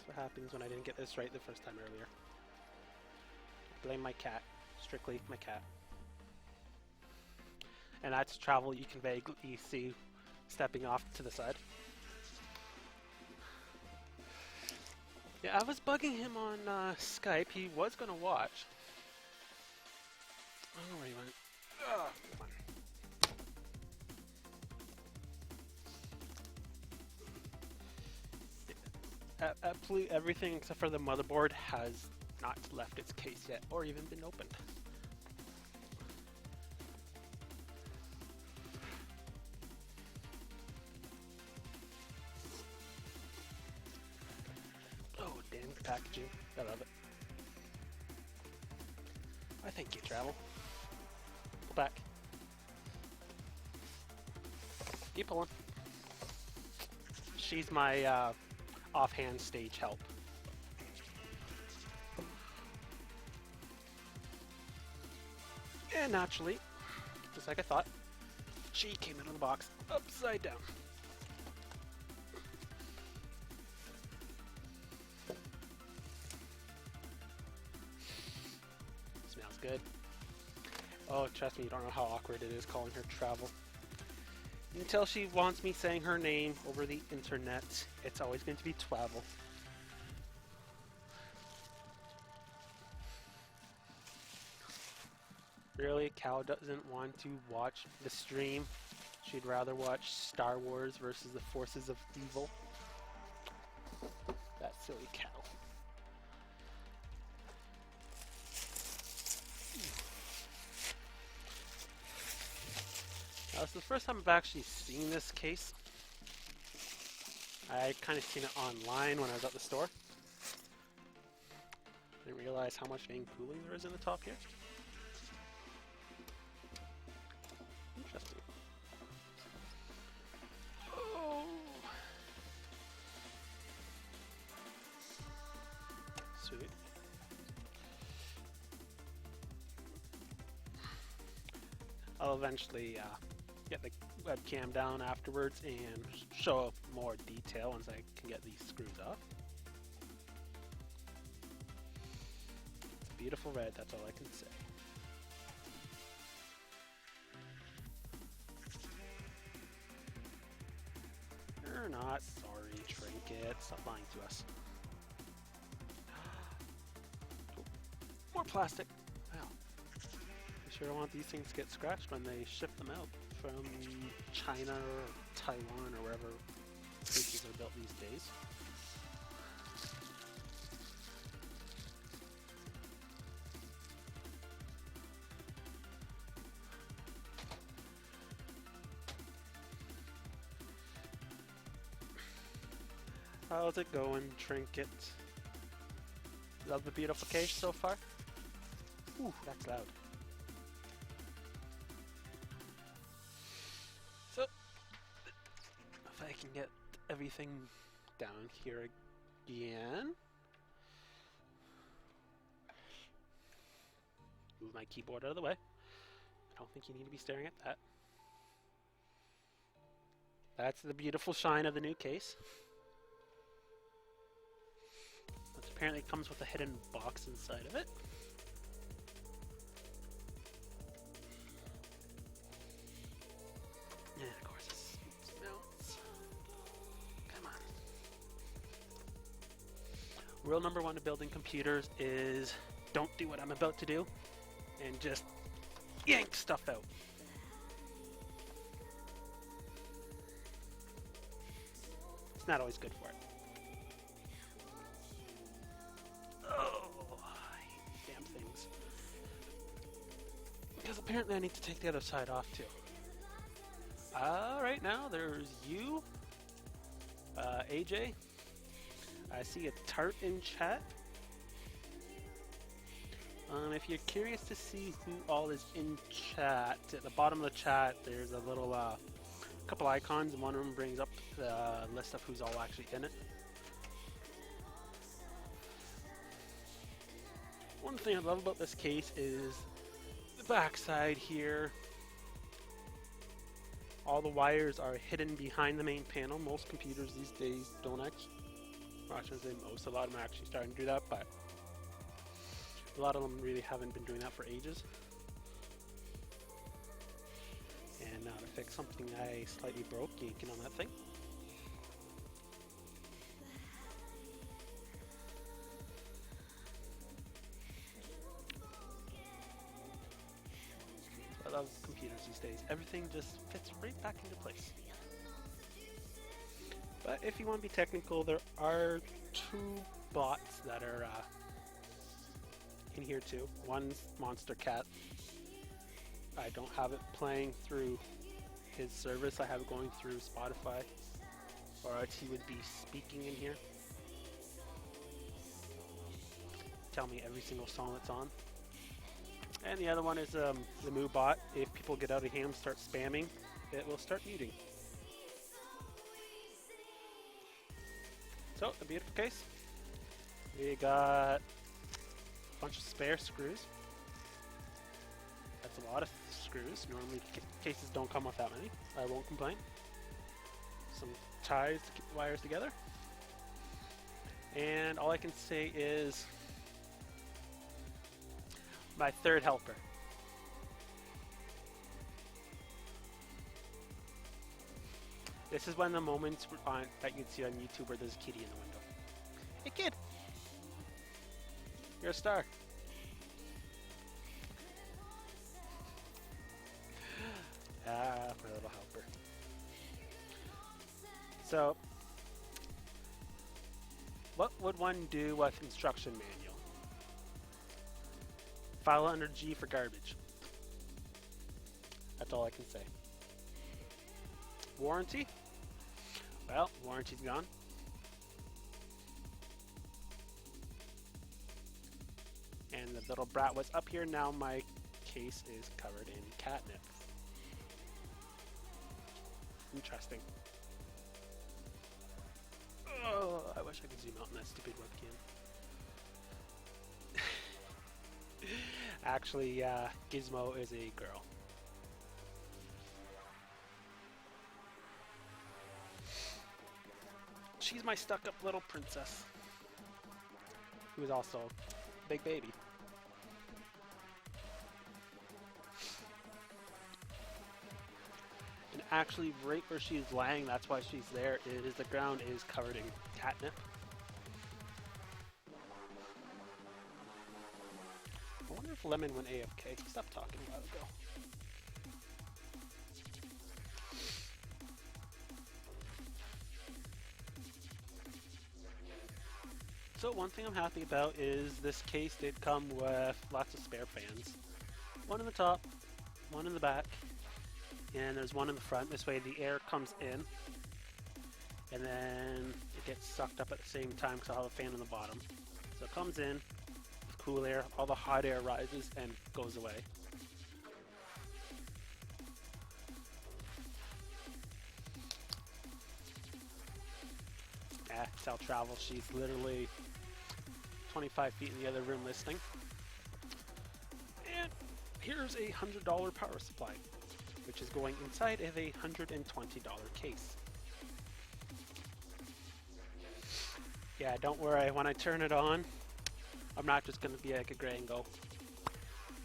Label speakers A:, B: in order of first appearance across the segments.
A: what happens when I didn't get this right the first time earlier. Blame my cat. Strictly my cat. And that's travel you can vaguely see stepping off to the side. Yeah, I was bugging him on Skype. He was going to watch. I don't know where he went. Ugh, come on. Absolutely everything except for the motherboard has not left its case yet or even been opened. Oh, damn packaging. I love it. I thank you, Travel. Pull back. Keep pulling. She's my offhand stage help. And naturally, just like I thought, she came out of the box upside down. Smells good. Oh, trust me, you don't know how awkward it is calling her Travel. Until she wants me saying her name over the internet, it's always going to be Twavel. Really, Cal doesn't want to watch the stream. She'd rather watch Star Wars versus the Forces of Evil. That silly Cal. Now, this is the first time I've actually seen this case. I kind of seen it online when I was at the store. Didn't realize how much dang cooling there is in the top here. Interesting. Oh. Sweet. I'll eventually get the webcam down afterwards and show more detail once I can get these screws off. It's a beautiful red, that's all I can say. You're not sorry, Trinket. Stop lying to us. More plastic. Wow. I sure don't want these things to get scratched when they ship them out from China or Taiwan or wherever cases are built these days. How's it going, Trinket? Love the beautiful case so far? Ooh, that's loud. So, if I can get everything down here again. Move my keyboard out of the way. I don't think you need to be staring at that. That's the beautiful shine of the new case. Which apparently comes with a hidden box inside of it. Yeah, of course it melts. Come on. Rule number one of building computers is don't do what I'm about to do and just yank stuff out. It's not always good for it. Oh, I hate these damn things. Because apparently I need to take the other side off too. Right now there's you, AJ. I see a tart in chat. If you're curious to see who all is in chat, at the bottom of the chat there's a little couple icons, and one of them brings up the list of who's all actually in it. One thing I love about this case is the backside here. All the wires are hidden behind the main panel. Most computers these days don't actually Well, I shouldn't say most. A lot of them are actually starting to do that, but a lot of them really haven't been doing that for ages. And now to fix something I slightly broke, yanking on that thing. I love computers these days. Everything just fits right back into place. But if you want to be technical, there are two bots that are in here too. One's Monster Cat. I don't have it playing through his service. I have it going through Spotify, or else he would be speaking in here. Tell me every single song that's on. And the other one is the Moo bot. If people get out of hand and start spamming, it will start muting. So, a beautiful case. We got a bunch of spare screws. That's a lot of screws. Normally cases don't come with that many. I won't complain. Some ties to keep the wires together. And all I can say is my third helper. This is one of the moments that you'd see on YouTube where there's a kitty in the window. Hey kid! You're a star. Ah, my little helper. So, what would one do with instruction manual? File under G for garbage. That's all I can say. Warranty? Well, warranty's gone. And the little brat was up here. Now my case is covered in catnip. Interesting. Oh, I wish I could zoom out on that stupid webcam. Actually, Gizmo is a girl. She's my stuck-up little princess, who is also a big baby. And actually, right where she's laying, that's why she's there, is the ground is covered in catnip. I wonder if Lemon went AFK. Stop talking a while ago. So one thing I'm happy about is this case did come with lots of spare fans. One in the top, one in the back, and there's one in the front. This way the air comes in, and then it gets sucked up at the same time because I'll have a fan on the bottom. So it comes in with cool air, all the hot air rises and goes away. Sal Travel, she's literally 25 feet in the other room listening. And here's a $100 power supply, which is going inside of a $120 case. Yeah, don't worry, when I turn it on, I'm not just going to be like a gray and go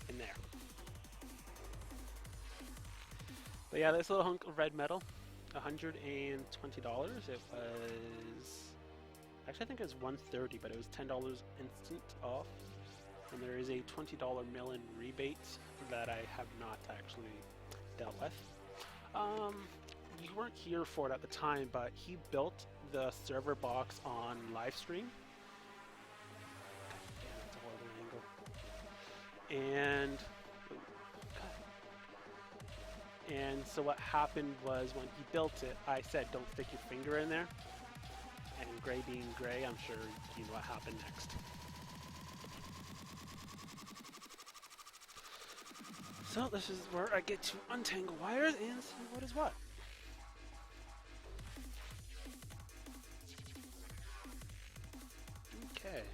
A: in there. But yeah, this little hunk of red metal, $120. It was... Actually, I think it was $130, but it was $10 instant off. And there is a $20 mail-in rebate that I have not actually dealt with. You weren't here for it at the time, but he built the server box on Livestream. God damn, that's a horrible angle. And so what happened was when he built it, I said, don't stick your finger in there. And Gray being Gray, I'm sure you know what happened next. So this is where I get to untangle wires and see what is what. Okay.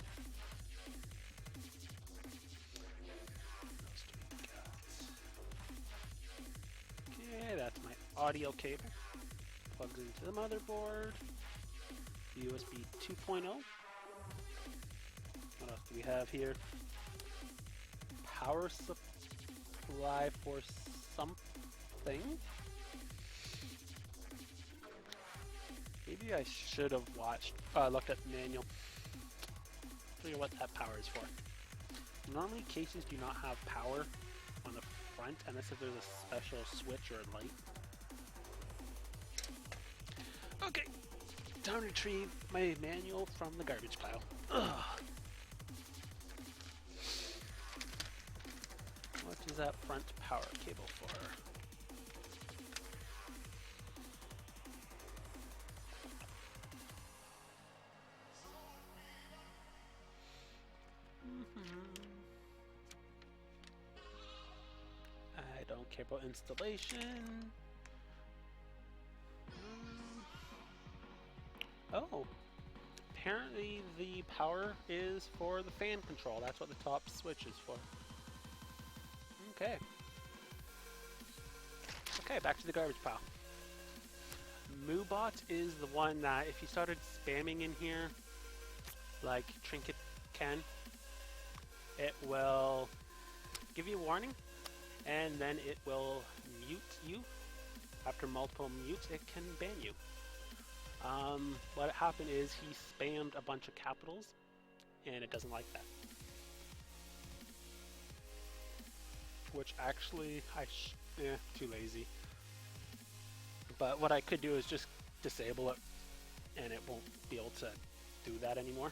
A: Okay, that's my audio cable. Plugs into the motherboard. USB 2.0. What else do we have here? Power supply for something. Maybe I should have looked at the manual. Figure what that power is for. Normally cases do not have power on the front unless if there's a special switch or a light. Okay, time to retrieve my manual from the garbage pile. Ugh. What is that front power cable for? I don't care about installation. Oh, apparently the power is for the fan control. That's what the top switch is for. Okay. Okay, back to the garbage pile. Moobot is the one that if you started spamming in here, like Trinket can, it will give you a warning, and then it will mute you. After multiple mutes, it can ban you. What happened is he spammed a bunch of capitals, and it doesn't like that. Which actually, too lazy. But what I could do is just disable it, and it won't be able to do that anymore.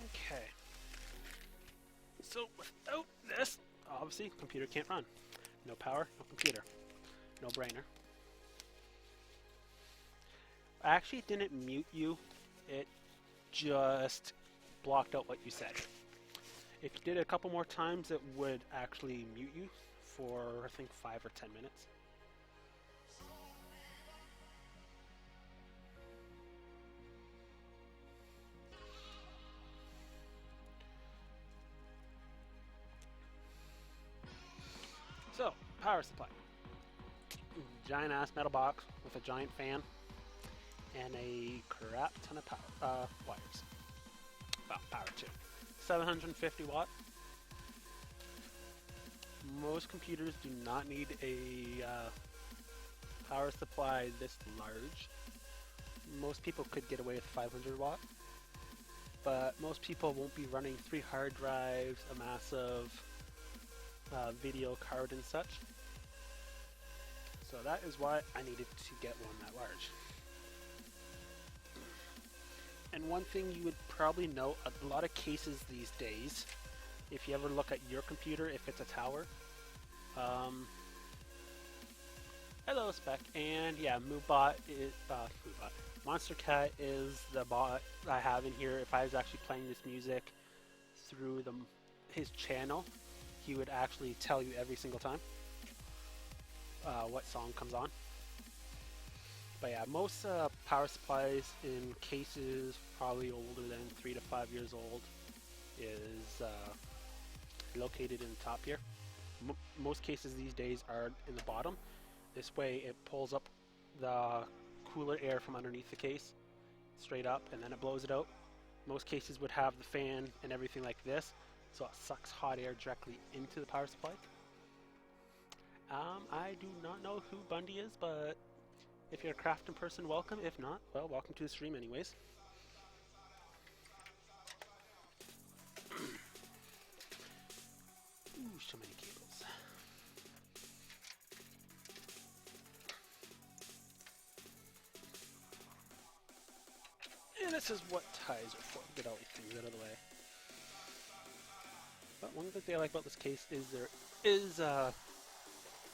A: Okay. So without this, obviously, computer can't run. No power, no computer. No brainer. I actually didn't mute you. It just blocked out what you said. If you did it a couple more times, it would actually mute you for, I think, 5 or 10 minutes. So, power supply. Giant ass metal box with a giant fan and a crap ton of power wires. Well, power too. 750 watt. Most computers do not need a power supply this large. Most people could get away with 500 watt, but most people won't be running 3 hard drives, a massive video card and such. So that is why I needed to get one that large. And one thing you would probably know, a lot of cases these days, if you ever look at your computer, if it's a tower, hello Spec, and yeah, Moobot is, Monstercat is the bot I have in here. If I was actually playing this music through his channel, he would actually tell you every single time what song comes on. But yeah, most power supplies in cases probably older than 3 to 5 years old is located in the top here. Most cases these days are in the bottom. This way it pulls up the cooler air from underneath the case straight up, and then it blows it out. Most cases would have the fan and everything like this, so it sucks hot air directly into the power supply. I do not know who Bundy is, but if you're a crafting person, welcome. If not, well, welcome to the stream anyways. Ooh, so many cables. And this is what ties are for. Get all these things out of the way. But one good thing I like about this case is there is,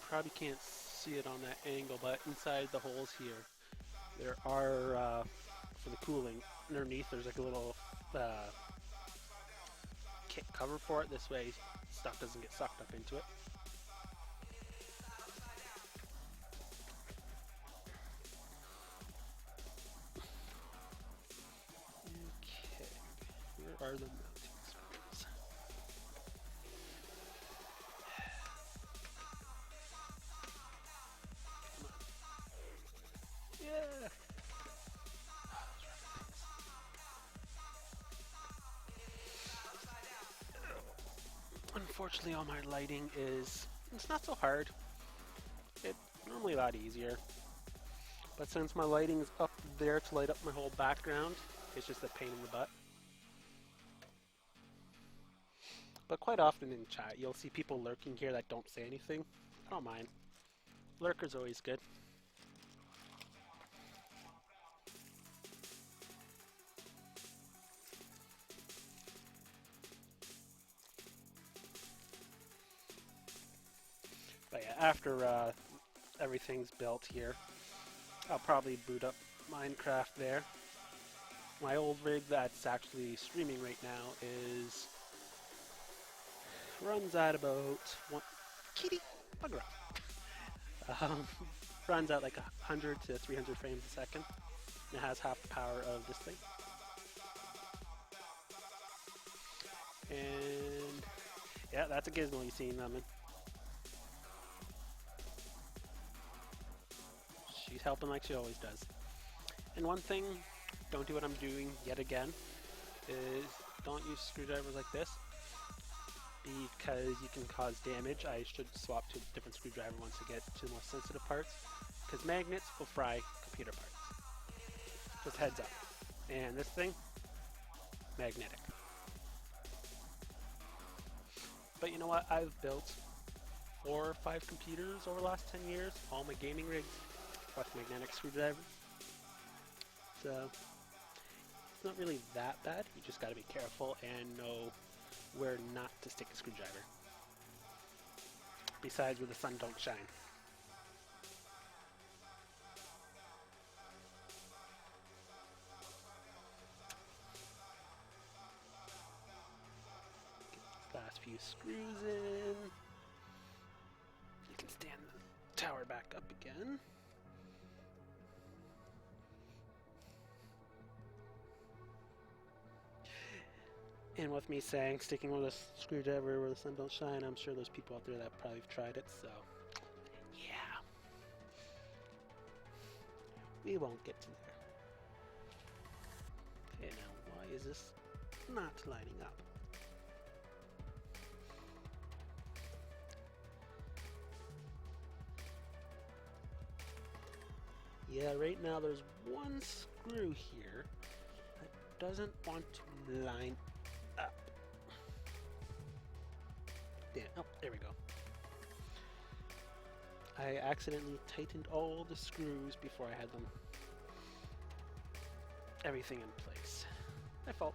A: probably can't see it on that angle, but inside the holes here, there are, for the cooling, underneath there's like a little cover for it. This way stuff doesn't get sucked up into it. Okay, where are the mounting screws? unfortunately all my lighting is, it's not so hard. It's normally a lot easier. But since my lighting is up there to light up my whole background, it's just a pain in the butt. But quite often in chat, you'll see people lurking here that don't say anything. I don't mind. Lurker's always good. But yeah, after everything's built here, I'll probably boot up Minecraft there. My old rig that's actually streaming right now runs at about kitty bugger up. Runs at like 100 to 300 frames a second. And it has half the power of this thing. And yeah, that's a gizmo you see in Lemon. She's helping like she always does. And one thing, don't do what I'm doing yet again, is don't use screwdrivers like this, because you can cause damage. I should swap to a different screwdriver once I get to the more sensitive parts, because magnets will fry computer parts. Just heads up. And this thing, magnetic. But you know what? I've built 4 or 5 computers over the last 10 years, all my gaming rigs with magnetic screwdrivers. So it's not really that bad. You just got to be careful and know where not to stick a screwdriver. Besides where the sun don't shine. Get these last few screws in. You can stand the tower back up again. And with me saying sticking with a screwdriver where the sun don't shine, I'm sure there's people out there that probably have tried it, so yeah. We won't get to there. Okay, now why is this not lining up? Yeah, right now there's one screw here that doesn't want to line up. Damn, oh, there we go. I accidentally tightened all the screws before I had them everything in place. My fault.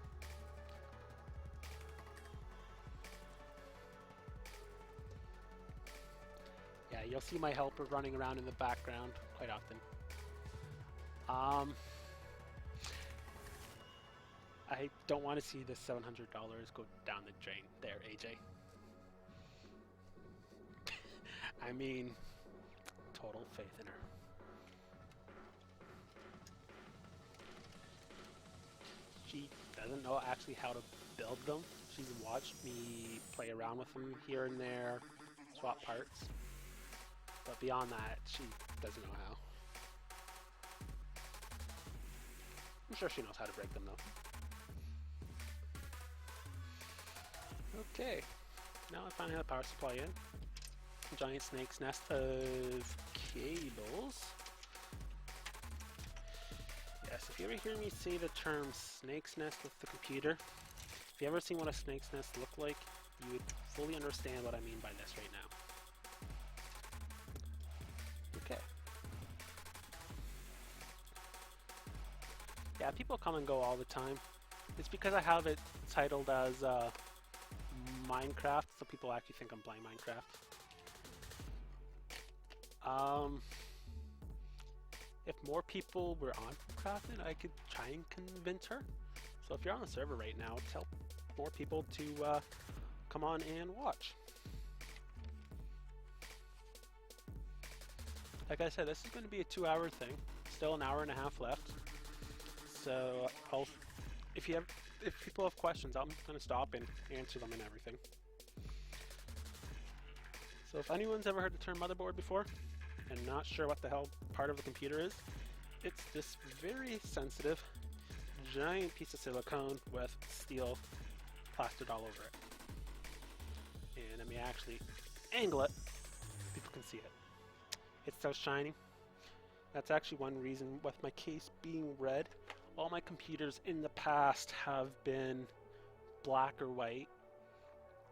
A: Yeah, you'll see my helper running around in the background quite often. I don't want to see this $700 go down the drain there, AJ. I mean, total faith in her. She doesn't know actually how to build them. She's watched me play around with them here and there, swap parts. But beyond that, she doesn't know how. I'm sure she knows how to break them though. Okay, now I finally have a power supply in. Giant snake's nest of cables. Yes, if you ever hear me say the term snake's nest with the computer, if you ever seen what a snake's nest looked like, you would fully understand what I mean by this right now. Okay. Yeah, people come and go all the time. It's because I have it titled as Minecraft, so people actually think I'm playing Minecraft. If more people were on Crafton, I could try and convince her. So if you're on the server right now, tell more people to come on and watch. Like I said, this is going to be a 2-hour thing. Still an hour and a half left. So if people have questions, I'm going to stop and answer them and everything. So if anyone's ever heard the term motherboard before and not sure what the hell part of the computer is, it's this very sensitive giant piece of silicone with steel plastered all over it. and let me actually angle it, people can see it. It's so shiny. That's actually one reason with my case being red. All my computers in the past have been black or white,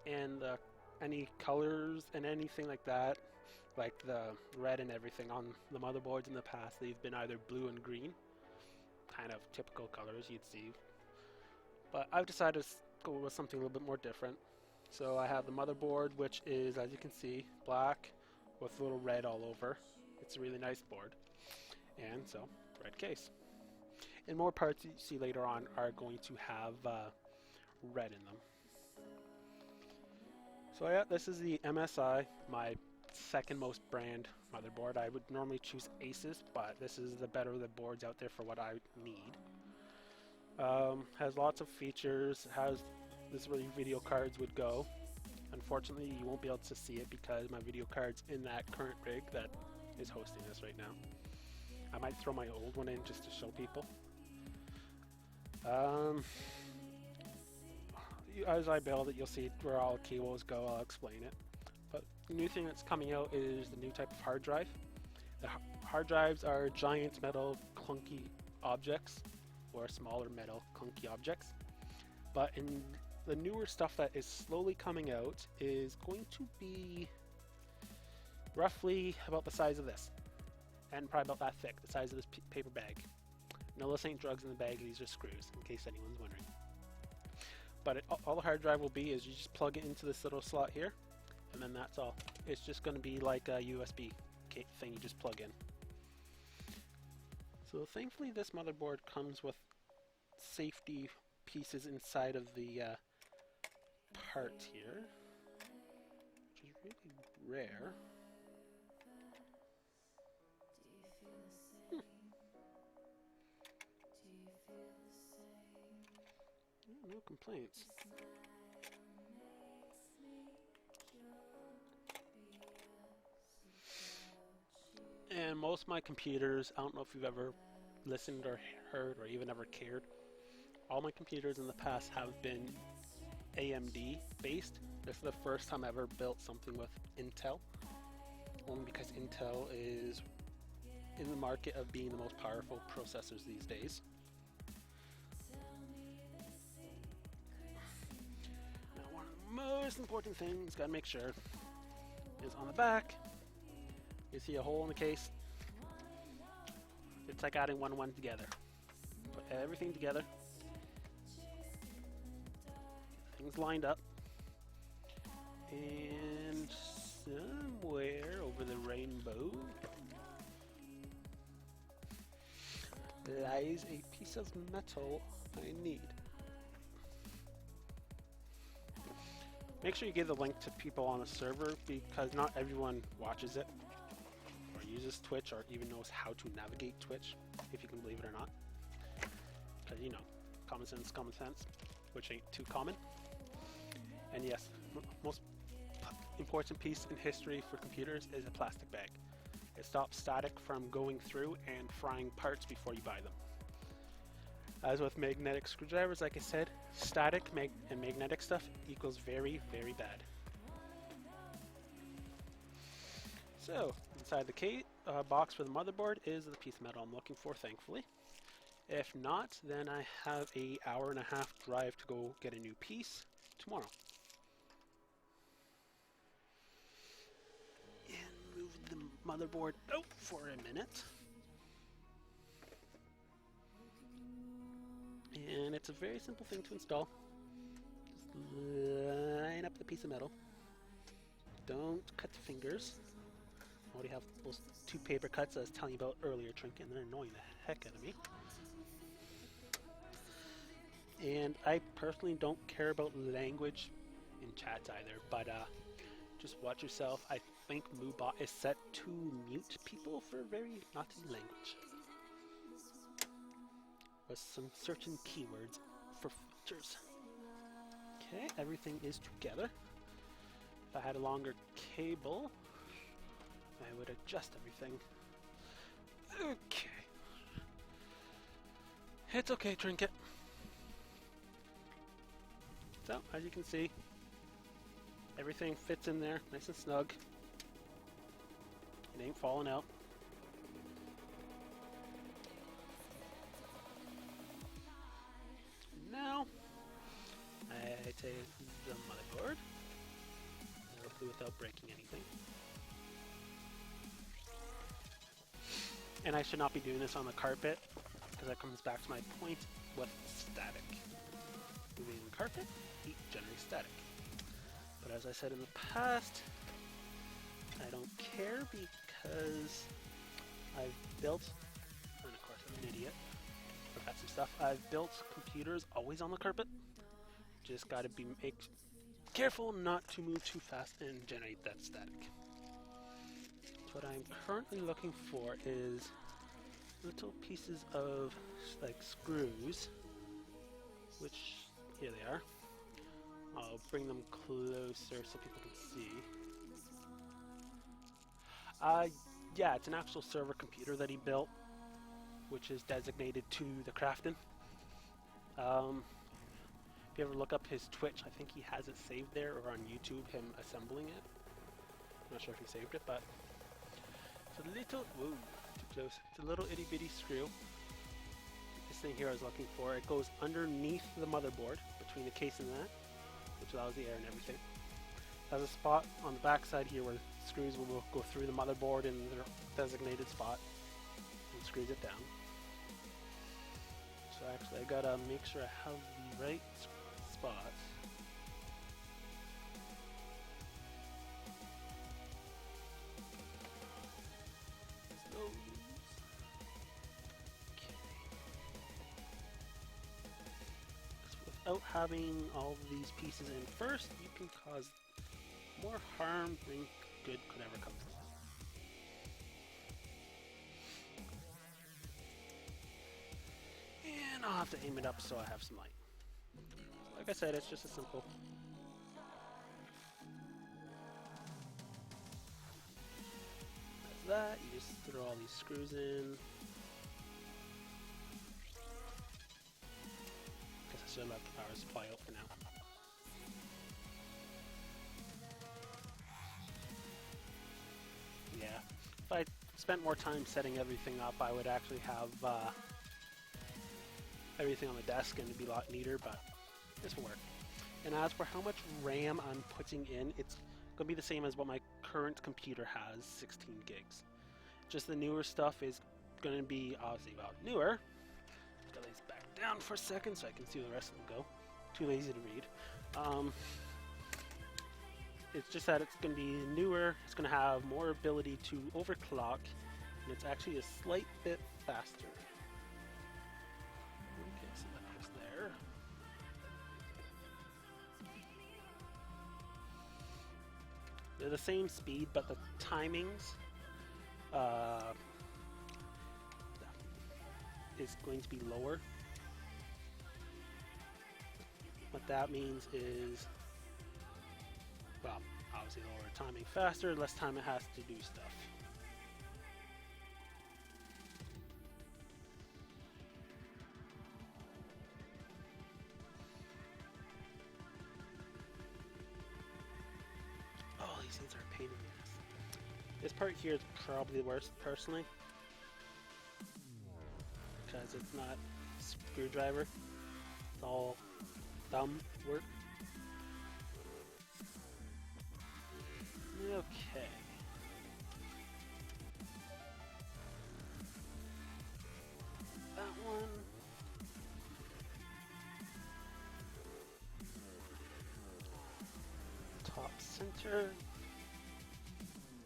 A: and any colors and anything like that, like the red and everything on the motherboards in the past, they've been either blue and green, kind of typical colors you'd see. But I've decided to go with something a little bit more different. So I have the motherboard, which is, as you can see, black with a little red all over. It's a really nice board. And so, red case. And more parts you see later on are going to have red in them. So yeah, this is the MSI, my second most brand motherboard. I would normally choose Asus, but this is the better of the boards out there for what I need. Has lots of features, has this is where your video cards would go. Unfortunately, you won't be able to see it because my video card's in that current rig that is hosting this right now. I might throw my old one in just to show people. As I build it, you'll see where all cables go. I'll explain it. But the new thing that's coming out is the new type of hard drive. The hard drives are giant metal clunky objects, or smaller metal clunky objects. But in the newer stuff that is slowly coming out is going to be roughly about the size of this, and probably about that thick, the size of this paper bag. No, this ain't drugs in the bag, these are screws, in case anyone's wondering. But all the hard drive will be is you just plug it into this little slot here, and then that's all. It's just going to be like a USB thing you just plug in. So thankfully this motherboard comes with safety pieces inside of the part here, which is really rare. No complaints. And most of my computers, I don't know if you've ever listened or heard or even ever cared, all my computers in the past have been AMD based. This is the first time I ever built something with Intel, only because Intel is in the market of being the most powerful processors these days. Now, one of the most important things, gotta make sure, is on the back. You see a hole in the case. It's like adding one and one together. Put everything together. Things lined up. And somewhere over the rainbow lies a piece of metal I need. Make sure you give the link to people on the server because not everyone watches it or uses Twitch or even knows how to navigate Twitch, if you can believe it or not. Because, you know, common sense, which ain't too common. And yes, most important piece in history for computers is a plastic bag. It stops static from going through and frying parts before you buy them. As with magnetic screwdrivers, like I said, static and magnetic stuff equals very, very bad. So, inside the box for the motherboard is the piece of metal I'm looking for, thankfully. If not, then I have an hour-and-a-half drive to go get a new piece tomorrow. And move the motherboard out for a minute. And it's a very simple thing to install. Just line up the piece of metal. Don't cut the fingers. I already have those 2 paper cuts I was telling you about earlier, Trinket, and they're annoying the heck out of me. And I personally don't care about language in chats either, but just watch yourself. I think MooBot is set to mute people for very naughty language, with some certain keywords for features. Okay, everything is together. If I had a longer cable, I would adjust everything. Okay. It's okay, Trinket. So, as you can see, Everything fits in there, nice and snug. It ain't falling out. Now, I take the motherboard, hopefully without breaking anything. And I should not be doing this on the carpet, because that comes back to my point with static. Moving the carpet, heat generates static. But as I said in the past, I don't care because I've built, and of course I'm an idiot, forgot some stuff. I've built computers always on the carpet. Just gotta be careful not to move too fast and generate that static. So what I'm currently looking for is little pieces of like screws, which here they are. I'll bring them closer so people can see. Yeah, it's an actual server computer that he built, which is designated to the crafting. If you ever look up his Twitch, I think he has it saved there, or on YouTube, him assembling it. I'm not sure if he saved it, but it's a little, whoa, too close. It's a little itty bitty screw. This thing here I was looking for, it goes underneath the motherboard, between the case and that, which allows the air and everything. Has a spot on the back side here where screws will go through the motherboard in their designated spot and screws it down. So actually I gotta make sure I have the right spot. Without having all of these pieces in first, you can cause more harm than good could ever come from it. And I'll have to aim it up so I have some light. Like I said, it's just a simple. That's that. You just throw all these screws in. Guess I should let the power supply out for now. Yeah, if I spent more time setting everything up, I would actually have everything on the desk and it'd be a lot neater, but this will work. And as for how much RAM I'm putting in, it's going to be the same as what my current computer has, 16 gigs. Just the newer stuff is going to be obviously a lot newer. Let's get these back down for a second so I can see the rest of them go. Too lazy to read. It's just that it's going to be newer, it's going to have more ability to overclock, and it's actually a slight bit faster. Okay, so that goes there. They're the same speed, but the timings is going to be lower. What that means is, well, obviously lower timing faster, less time it has to do stuff. Oh, these things are a pain in the ass. This part here is probably the worst, personally, because it's not screwdriver, it's all thumb work. Okay. That one. Top center.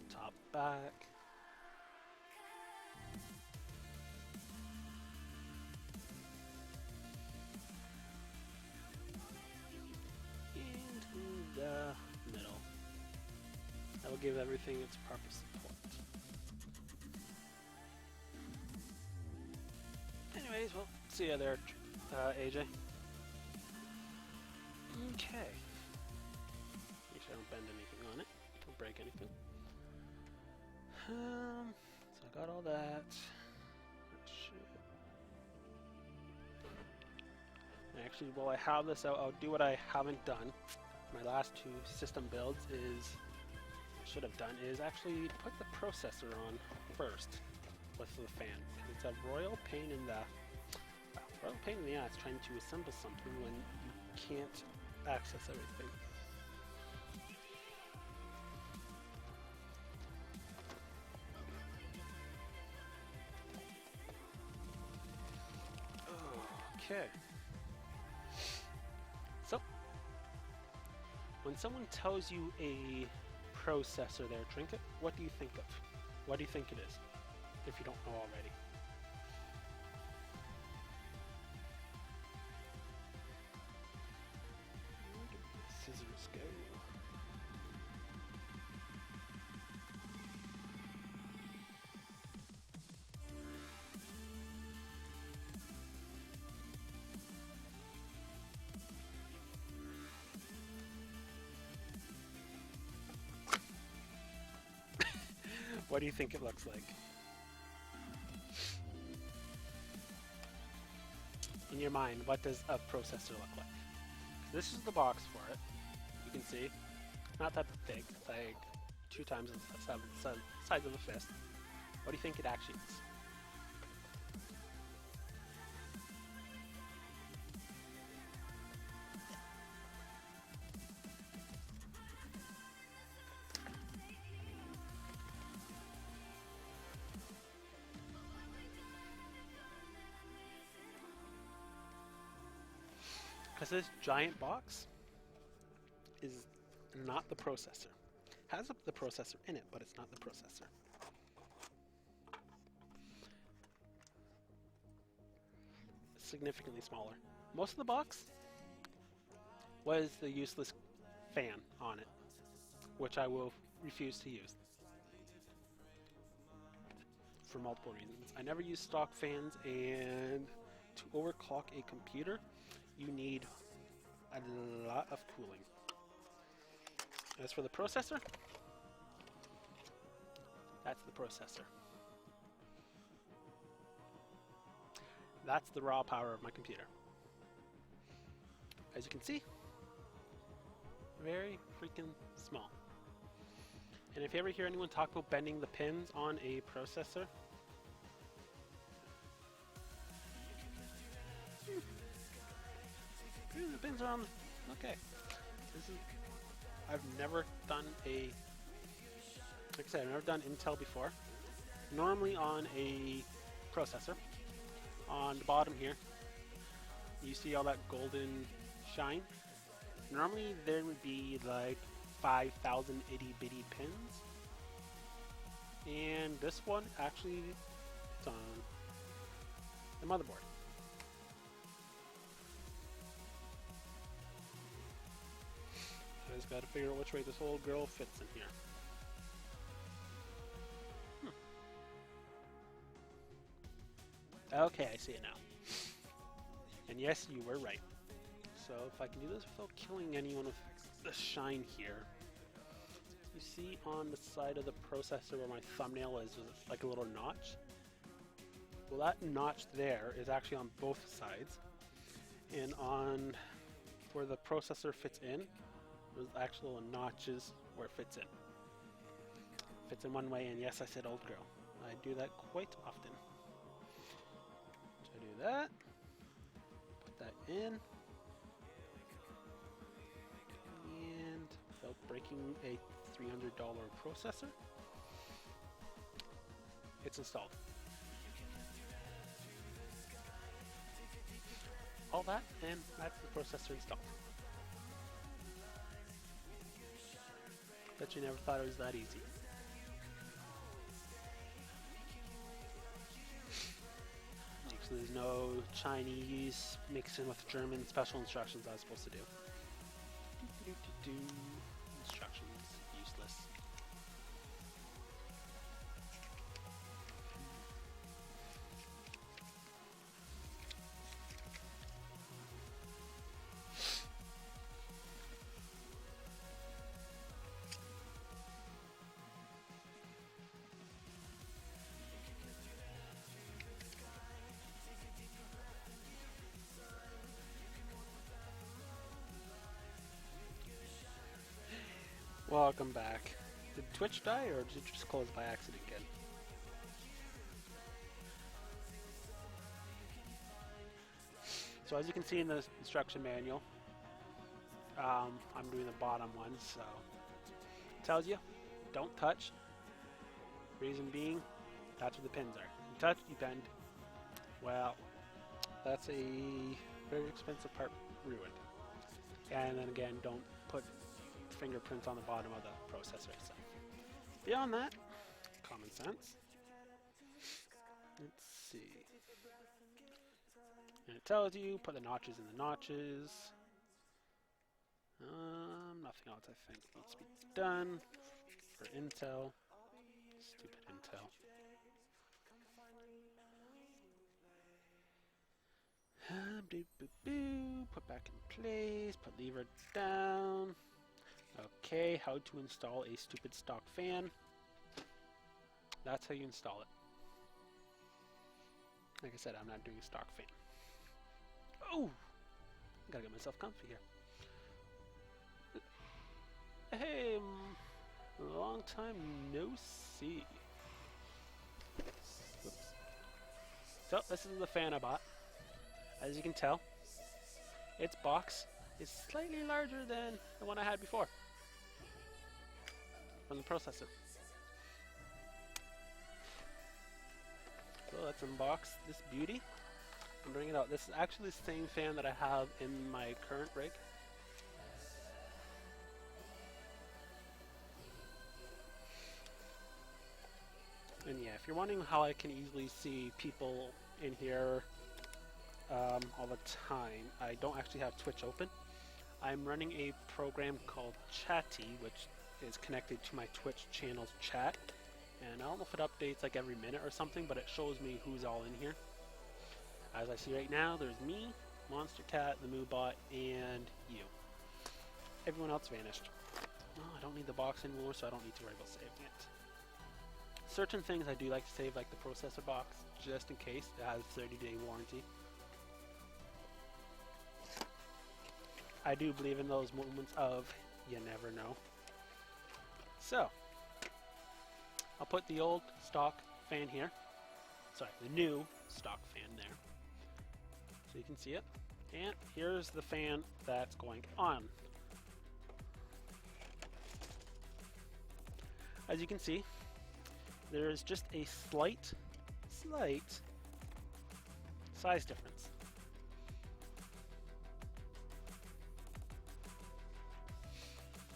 A: Top back. And in the middle. That will give everything its proper support. Anyways, well, see ya there, AJ. Okay. Make sure I don't bend anything on it. Don't break anything. So I got all that. Actually, while I have this out, I'll do what I haven't done. my last two system builds is should have done is actually put the processor on first with the fan. It's a royal pain in the ass trying to assemble something when you can't access everything. Okay. So, when someone tells you a processor there, Trinket, what do you think of? What do you think it is, if you don't know already? Where did the scissors go? What do you think it looks like? In your mind, what does a processor look like? This is the box for it. You can see, not that big. It's like 2 times the size of a fist. What do you think it actually is? Because this giant box is not the processor. Has the processor in it, but it's not the processor. It's significantly smaller. Most of the box was the useless fan on it, which I will refuse to use for multiple reasons. I never use stock fans, and to overclock a computer, you need a lot of cooling. As for the processor, that's the processor. That's the raw power of my computer. As you can see, very freaking small. And if you ever hear anyone talk about bending the pins on a processor, the pins are on. Okay. I've never done like I said, I've never done Intel before. Normally on a processor, on the bottom here, you see all that golden shine. Normally there would be like 5,000 itty bitty pins, and this one actually it's on the motherboard. I just gotta figure out which way this whole girl fits in here. Okay, I see it now. And yes, you were right. So if I can do this without killing anyone with the shine here, you see on the side of the processor where my thumbnail is like a little notch? Well, that notch there is actually on both sides. And on where the processor fits in, there's actual notches where it fits in. Fits in one way, and yes, I said old girl. I do that quite often. So I do that, put that in, and without breaking a $300 processor, it's installed. All that, and that's the processor installed. Bet you never thought it was that easy. So there's no Chinese mixed in with German special instructions I was supposed to do. Instructions, useless. welcome back. Did Twitch die or did it just close by accident again? So as you can see in the instruction manual, I'm doing the bottom one, so it tells you don't touch. Reason being, that's where the pins are. You touch, you bend. Well, that's a very expensive part ruined. And then again, don't put fingerprints on the bottom of the processor. So beyond that, common sense. Let's see. And it tells you put the notches in the notches. Nothing else I think needs to be done for Intel. Stupid Intel. Put back in place. Put lever down. Okay, how to install a stupid stock fan. That's how you install it. Like I said, I'm not doing a stock fan. Oh! I gotta get myself comfy here. Hey, long time no see. Oops. So, this is the fan I bought. As you can tell, its box is slightly larger than the one I had before from the processor. So let's unbox this beauty and bring it out. This is actually the same fan that I have in my current rig. And yeah, if you're wondering how I can easily see people in here all the time, I don't actually have Twitch open. I'm running a program called Chatty, which is connected to my Twitch channel's chat. And I don't know if it updates like every minute or something, but it shows me who's all in here. As I see right now, there's me, Monster Cat, the Moobot, and you. Everyone else vanished. Oh, I don't need the box anymore, so I don't need to worry about saving it. Certain things I do like to save, like the processor box, just in case. It has a 30-day warranty. I do believe in those moments of you never know. So, I'll put the old stock fan here. Sorry, the new stock fan there. So you can see it. And here's the fan that's going on. As you can see, there is just a slight size difference.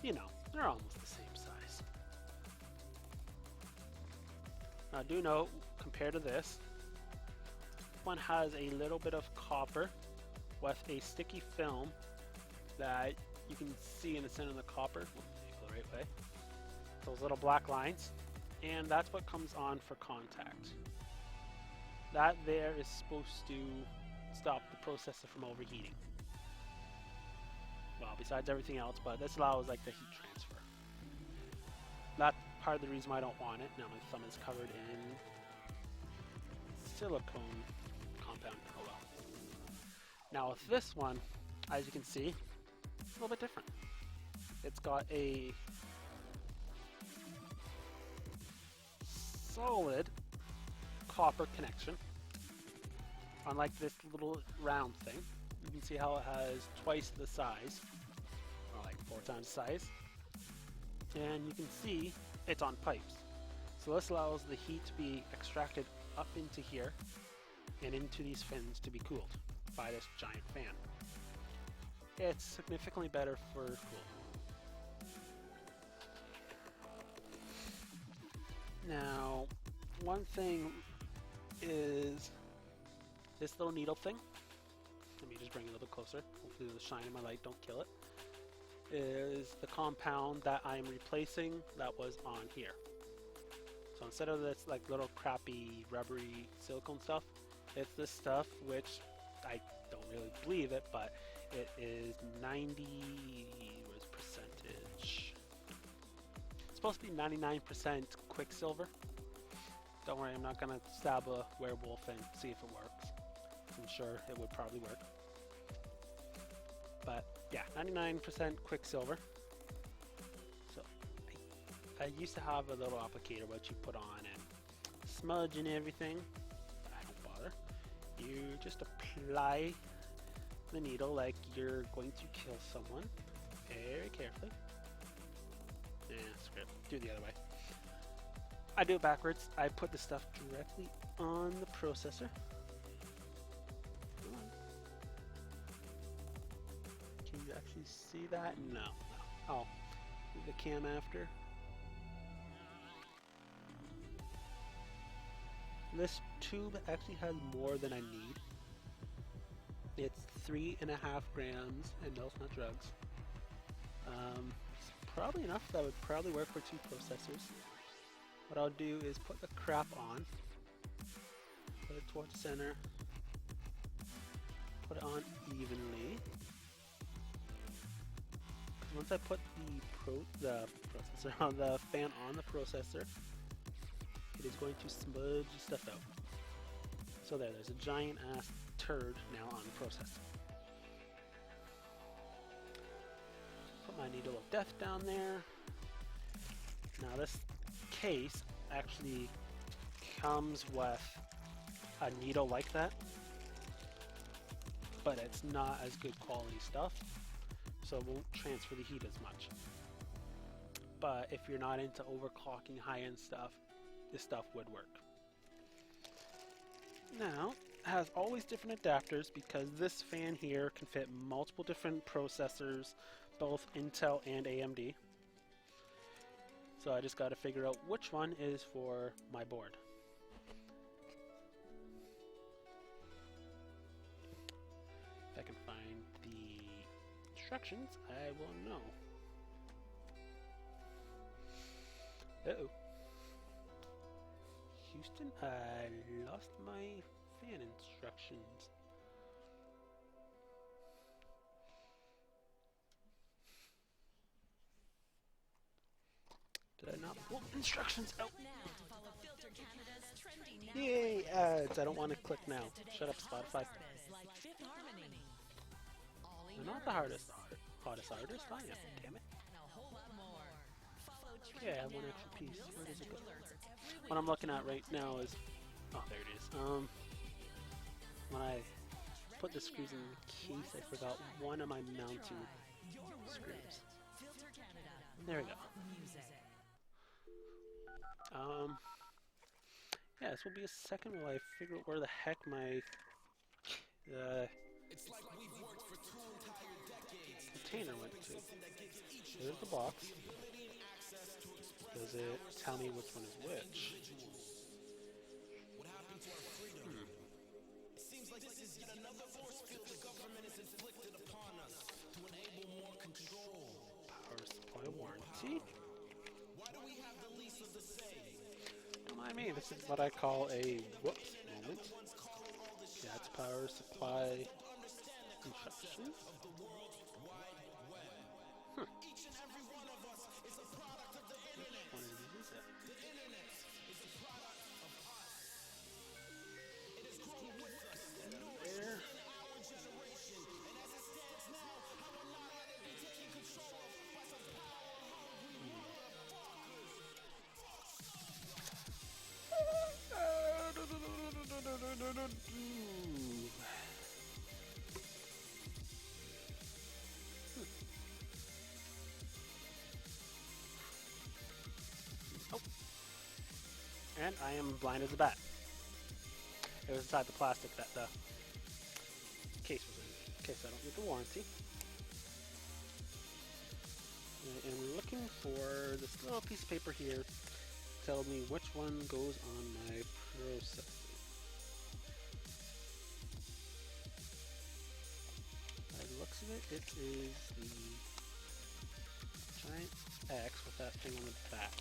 A: You know, they're almost the same size. Now do note, compared to this, one has a little bit of copper with a sticky film that you can see in the center of the copper. Go the right way. Those little black lines. And that's what comes on for contact. That there is supposed to stop the processor from overheating. Well, besides everything else, but this allows like the heat transfer. That's part of the reason why I don't want it. Now my thumb is covered in silicone compound. Oh well. Now with this one, as you can see, it's a little bit different. It's got a solid copper connection, unlike this little round thing. You can see how it has twice the size, or like 4 times the size, and you can see it's on pipes. So this allows the heat to be extracted up into here and into these fins to be cooled by this giant fan. It's significantly better for cooling. Now, one thing is this little needle thing. Let me just bring it a little closer. Hopefully the shine of my light don't kill it. Is the compound that I'm replacing that was on here. So instead of this like little crappy rubbery silicone stuff, it's this stuff which I don't really believe it, but it is 90, what is percentage? It's supposed to be 99% Quicksilver. Don't worry, I'm not gonna stab a werewolf and see if it works. I'm sure it would probably work. But yeah, 99% Quicksilver. So I I used to have a little applicator which you put on and smudge and everything. I don't bother. You just apply the needle like you're going to kill someone very carefully. Yeah, screw it. Do it the other way. I do it backwards. I put the stuff directly on the processor. Come on. Can you actually see that? No. Oh, move the cam after. This tube actually has more than I need. It's 3.5 grams, and no, it's not drugs. It's probably enough. That would probably work for 2 processors. What I'll do is put the crap on, put it towards the center, put it on evenly. Once I put the fan on the processor, it is going to smudge stuff out. So there's a giant ass turd now on the processor. Put my needle of death down there. Now this case actually comes with a needle like that, but it's not as good quality stuff, so it won't transfer the heat as much. But if you're not into overclocking high-end stuff, this stuff would work. Now, it has always different adapters because this fan here can fit multiple different processors, both Intel and AMD. So I just got to figure out which one is for my board. If I can find the instructions, I will know. Uh-oh. Houston, I lost my fan instructions. Did I not pull instructions out? Yay, ads. I don't want to click now. Shut up, Spotify. I'm not the hottest artist. I am, damn it. Yeah, I have one extra piece. Where does it go? What I'm looking at right now is... Oh, there it is. When I put the screws in the case, I forgot one of my mounting screws. There we go. Yeah, this will be a second while I figure out where the heck my container went to. There's the box. Does it tell me which one is which? Power supply warranty. Don't mind me, this is what I call a whoops moment. Yeah, it's power supply instructions. Which one is it? There. Oh. And I am blind as a bat. It was inside the plastic that the case was in. Okay, so I don't need the warranty. I am looking for this little piece of paper here to tell me which one goes on my processor. By the looks of it, it is the giant X with that thing on the back.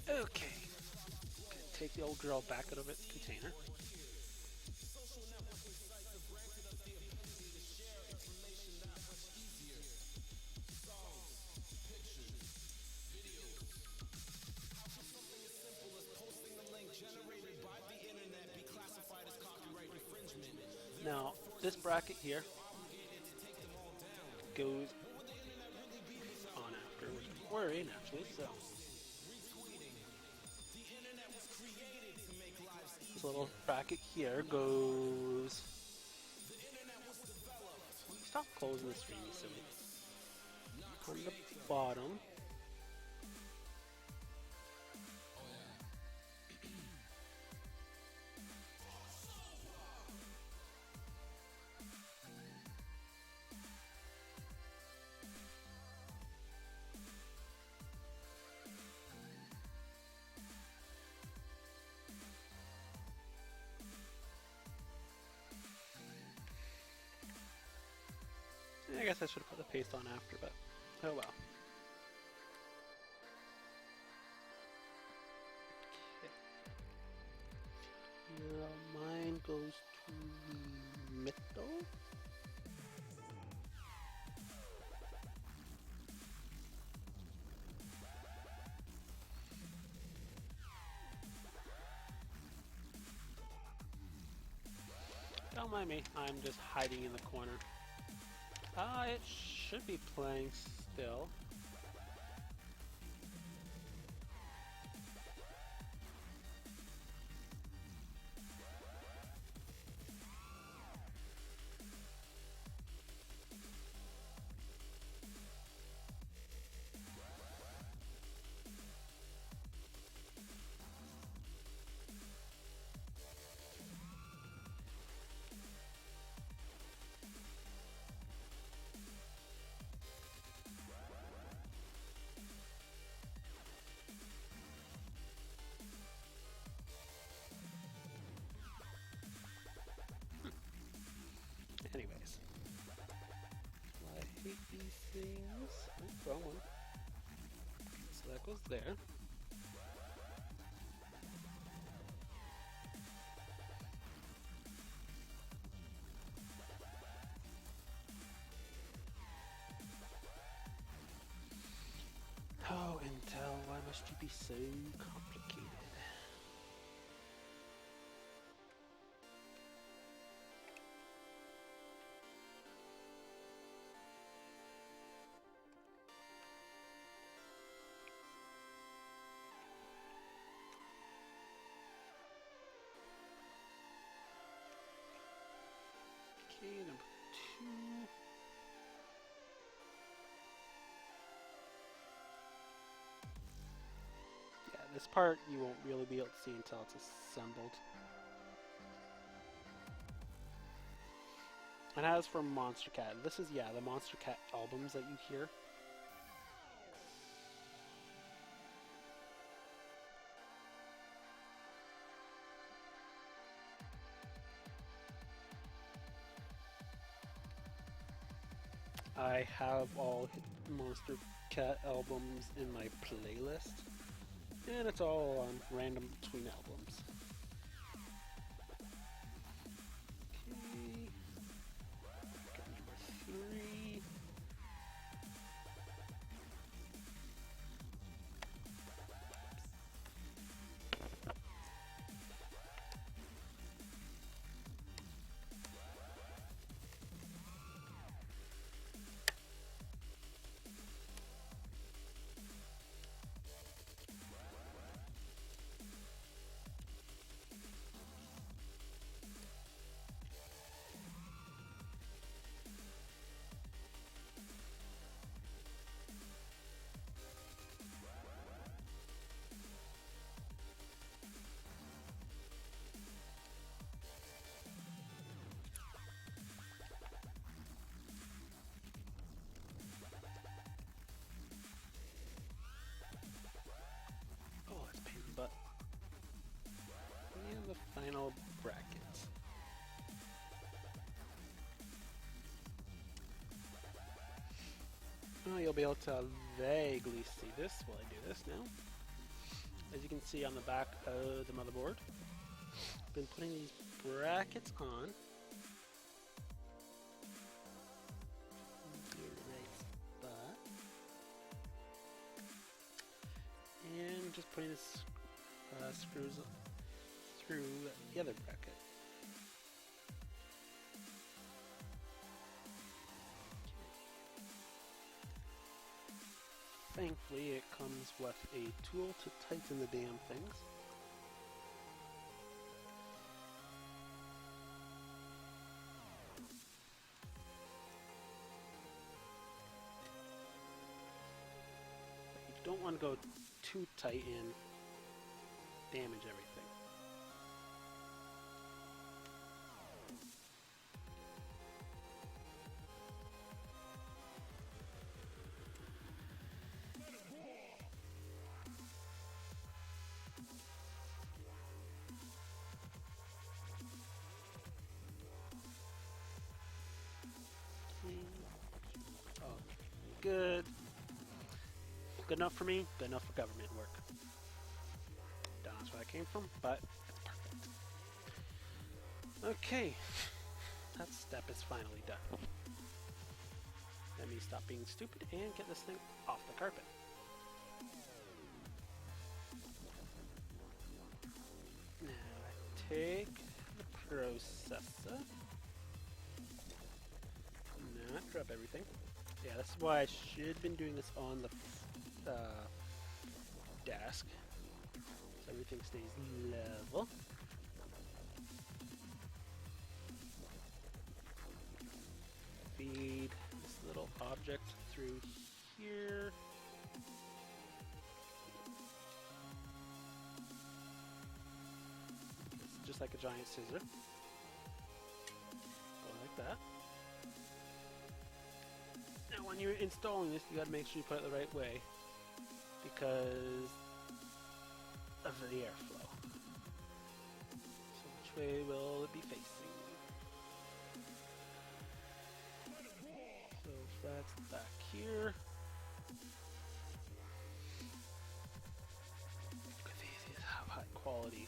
A: Okay, take the old drill back out of its container. this bracket here goes on after, which we're in actually, so this little bracket here goes. Stop closing the screen, you silly. On the bottom. I guess I should have put the paste on after, but oh well. Mine goes to the middle. Don't mind me, I'm just hiding in the corner. It should be playing still. Anyways, I hate these things. Oh, wrong one. So that goes there. Oh, Intel, why must you be so complicated? Okay, number 2. Yeah, this part you won't really be able to see until it's assembled. And as for Monstercat, this is, yeah, the Monstercat albums that you hear. I have all Monstercat albums in my playlist, and it's all on random between albums. Okay, number 3. Oh, it's a pain in the butt. And the final bracket. Oh, you'll be able to vaguely see this while I do this now. As you can see on the back of the motherboard, I've been putting these brackets on. And just putting this screws through the other bracket. thankfully it comes with a tool to tighten the damn things. But you don't want to go too tight and damage everything. Oh, good. Good enough for me, good enough for government work. Don't know where that came from, but it's perfect. Okay, that step is finally done. Let me stop being stupid and get this thing off the carpet. Now I take the processor. Not drop everything. Yeah, that's why I should have been doing this on the desk, so everything stays level. Feed this little object through here. It's just like a giant scissor. Go like that. Now when you're installing this, you gotta make sure you put it the right way, because of the airflow. So which way will it be facing? So if that's back here. These have high quality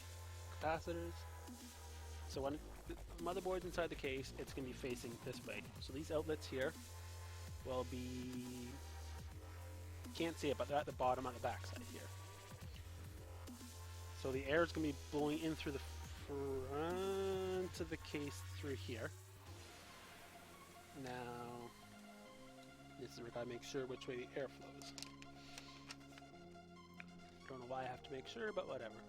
A: capacitors. So when the motherboard's inside the case, it's going to be facing this way. So these outlets here will be, you can't see it, but they're at the bottom on the back side here. So the air is going to be blowing in through the front of the case through here. Now, this is where I gotta make sure which way the air flows. Don't know why I have to make sure, but whatever.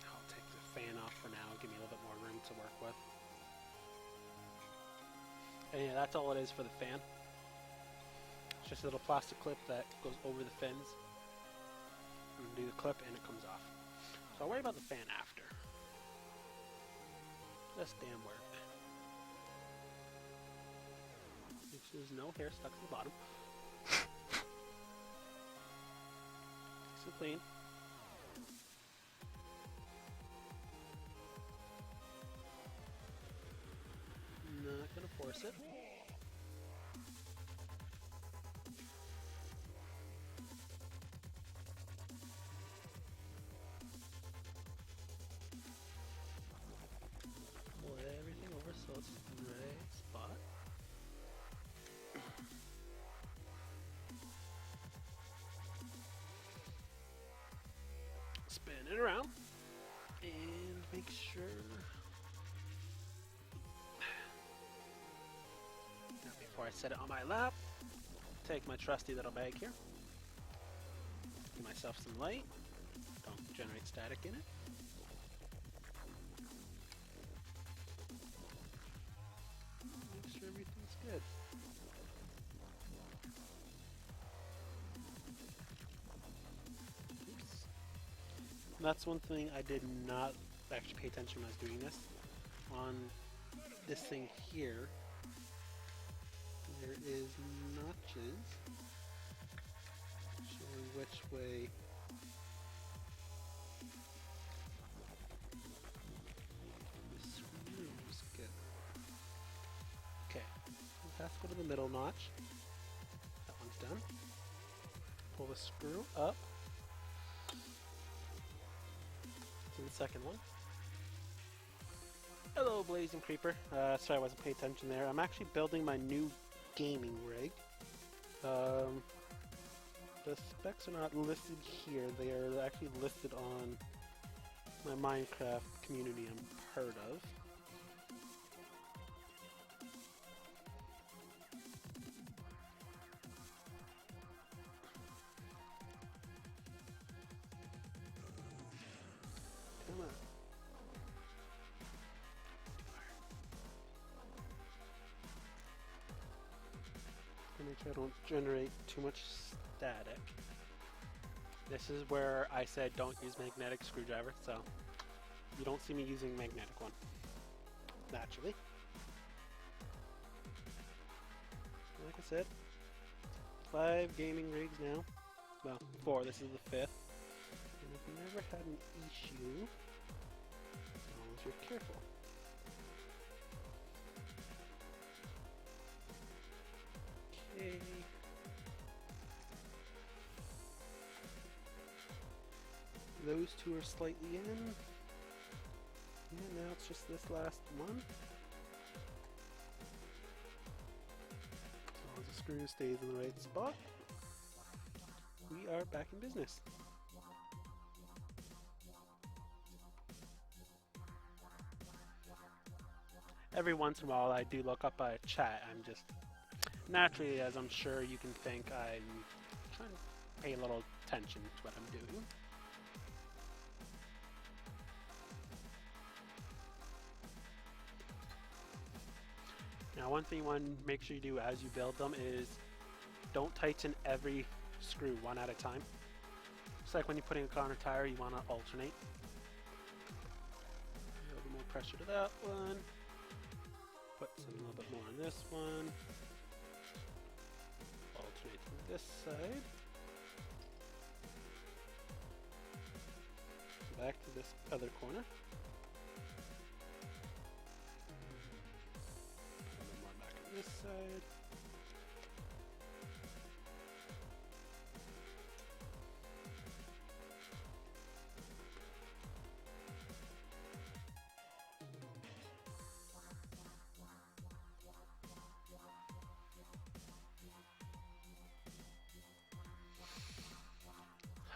A: I'll take the fan off for now, give me a little bit more room to work with. And yeah, that's all it is for the fan. It's just a little plastic clip that goes over the fins. Do the clip and it comes off. So I'll worry about the fan after. This damn work. Make sure there's no hair stuck to the bottom. Nice and clean. Not gonna force it. So it's in the right spot. Spin it around and make sure. Now before I set it on my lap, take my trusty little bag here. Give myself some light. Don't generate static in it. Everything's good. Oops. That's one thing I did not actually pay attention when I was doing this. On this thing here, there is notches showing which way the screws get. Okay, that's go to the middle notch. That one's done. Pull the screw up to the second one. Hello, Blazing Creeper. Sorry I wasn't paying attention there. I'm actually building my new gaming rig. The specs are not listed here. They are actually listed on my Minecraft community I'm part of. Come on. Make sure I don't generate too much static. This is where I said don't use magnetic screwdriver, so you don't see me using magnetic one. Naturally. Like I said, 5 gaming rigs now. Well, 4, this is the 5th. And I've never had an issue, as long as you're careful. Okay. Those 2 are slightly in. And now it's just this last one. As long as the screw stays in the right spot, we are back in business. Every once in a while I do look up a chat. I'm just, naturally, as I'm sure you can think, I'm trying to pay a little attention to what I'm doing. Now, one thing you want to make sure you do as you build them is don't tighten every screw one at a time. It's like when you're putting a car on a tire, you want to alternate. A little bit more pressure to that one. Put some, a little bit more on this one. Alternate to this side. Back to this other corner. A little more back on this side.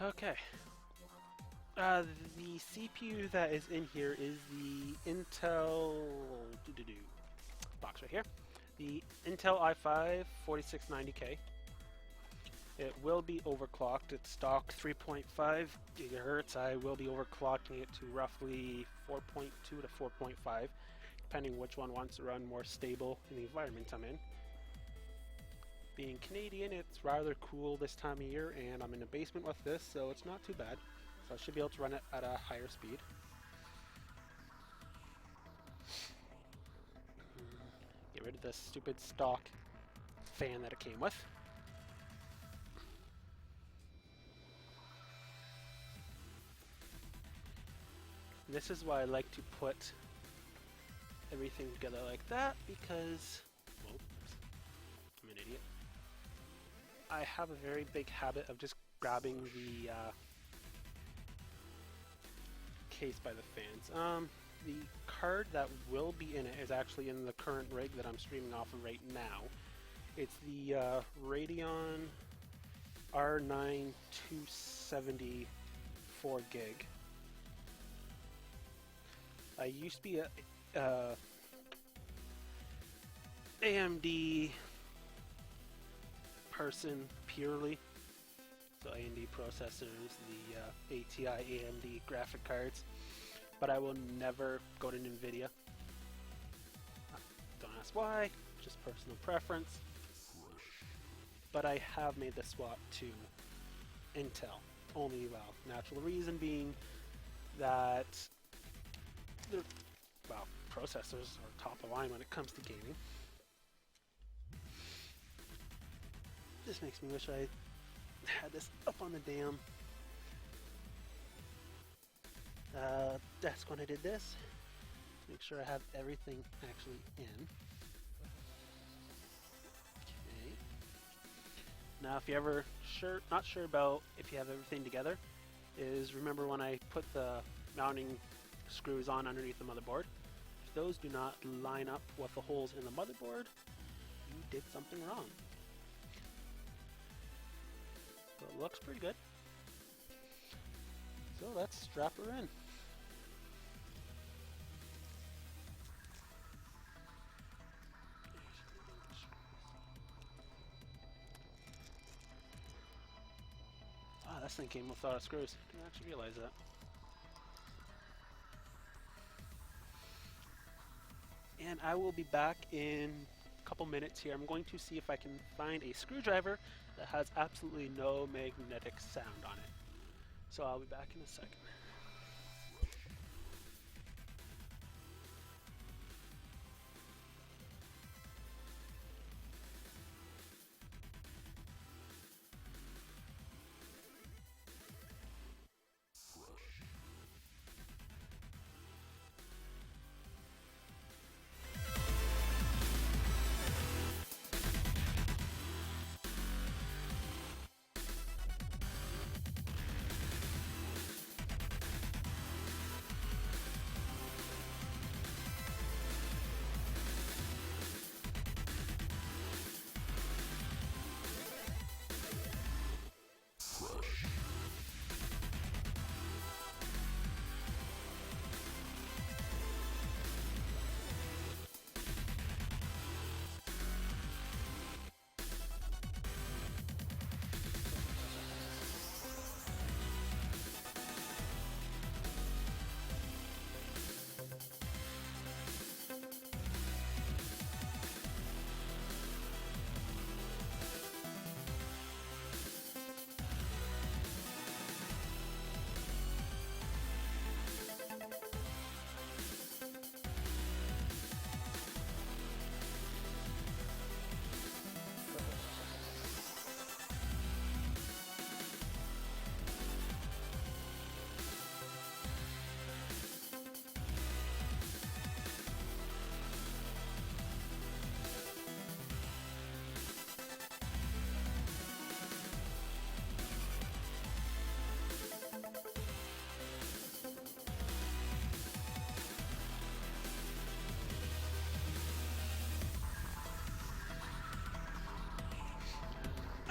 A: Okay. The CPU that is in here is the Intel box right here. The Intel i5 4690K. It will be overclocked. It's stock 3.5 gigahertz. I will be overclocking it to roughly 4.2 to 4.5, depending which one wants to run more stable in the environment I'm in. Being Canadian, it's rather cool this time of year, and I'm in a basement with this, so it's not too bad. So I should be able to run it at a higher speed. Get rid of this stupid stock fan that it came with. And this is why I like to put everything together like that, because, well, I'm an idiot. I have a very big habit of just grabbing the case by the fans. The card that will be in it is actually in the current rig that I'm streaming off of right now. It's the Radeon R9 270 4 gig. I used to be a AMD person purely, so AMD processors, the ATI AMD graphic cards, but I will never go to NVIDIA. Don't ask why, just personal preference. But I have made the swap to Intel, only, well, natural reason being that the, well, processors are top of line when it comes to gaming. This makes me wish I had this up on the damn desk when I did this. Make sure I have everything actually in. Okay. Now, if you ever not sure about if you have everything together, is remember when I put the mounting screws on underneath the motherboard. If those do not line up with the holes in the motherboard, you did something wrong. So it looks pretty good. So let's strap her in. This thing came with a lot of screws. Didn't actually realize that. And I will be back in a couple minutes here. I'm going to see if I can find a screwdriver that has absolutely no magnetic sound on it. So I'll be back in a second.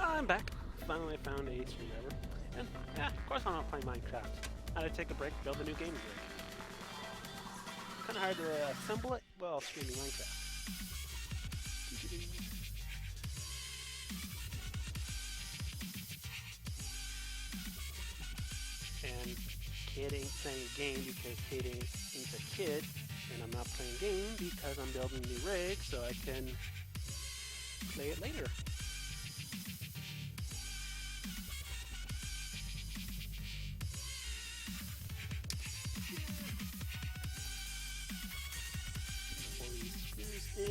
A: I'm back. Finally found a screwdriver. And yeah, of course I'm not playing Minecraft. I had to take a break, build a new gaming rig. Kind of hard to assemble it while streaming Minecraft. And kid ain't playing a game because kid ain't a kid. And I'm not playing a game because I'm building a new rig so I can play it later. In.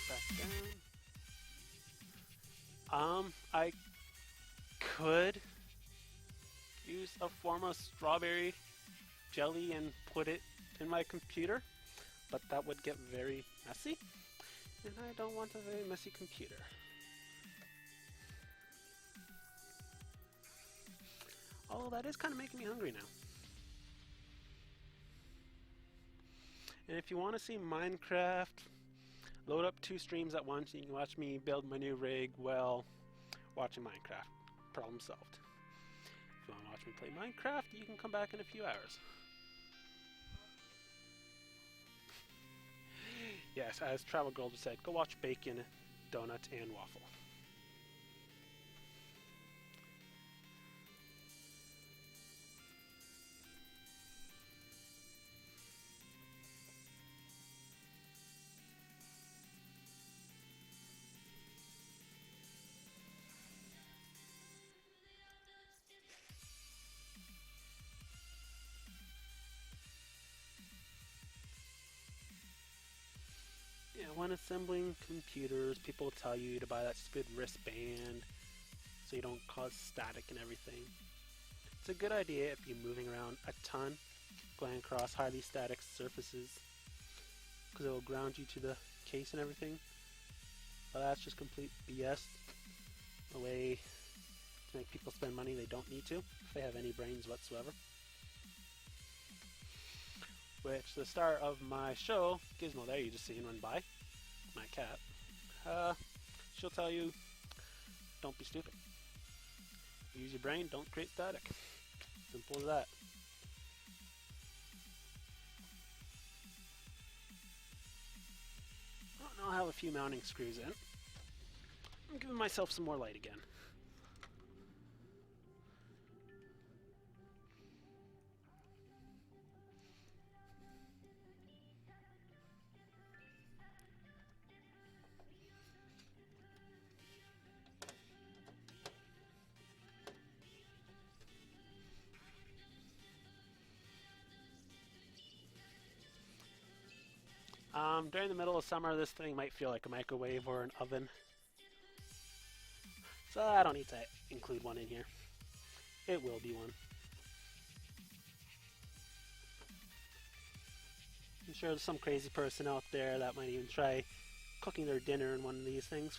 A: Back down. I could use a form of strawberry jelly and put it in my computer, but that would get very messy. And I don't want a very messy computer. Oh, that is kind of making me hungry now. And if you want to see Minecraft, load up 2 streams at once and you can watch me build my new rig while watching Minecraft. Problem solved. If you want to watch me play Minecraft, you can come back in a few hours. Yes, as Travel Girl just said, go watch Bacon, Donuts, and Waffle. Yeah, when assembling computers, people tell you to buy that stupid wristband so you don't cause static and everything. It's a good idea if you're moving around a ton, going across highly static surfaces, because it will ground you to the case and everything. But that's just complete BS. A way to make people spend money they don't need to, if they have any brains whatsoever. Which, the star of my show, Gizmo there, you just seen run by, my cat, she'll tell you, don't be stupid. Use your brain, don't create static. Simple as that. Oh, now I have a few mounting screws in. I'm giving myself some more light again. During the middle of summer, this thing might feel like a microwave or an oven. So I don't need to include one in here. It will be one. I'm sure there's some crazy person out there that might even try cooking their dinner in one of these things.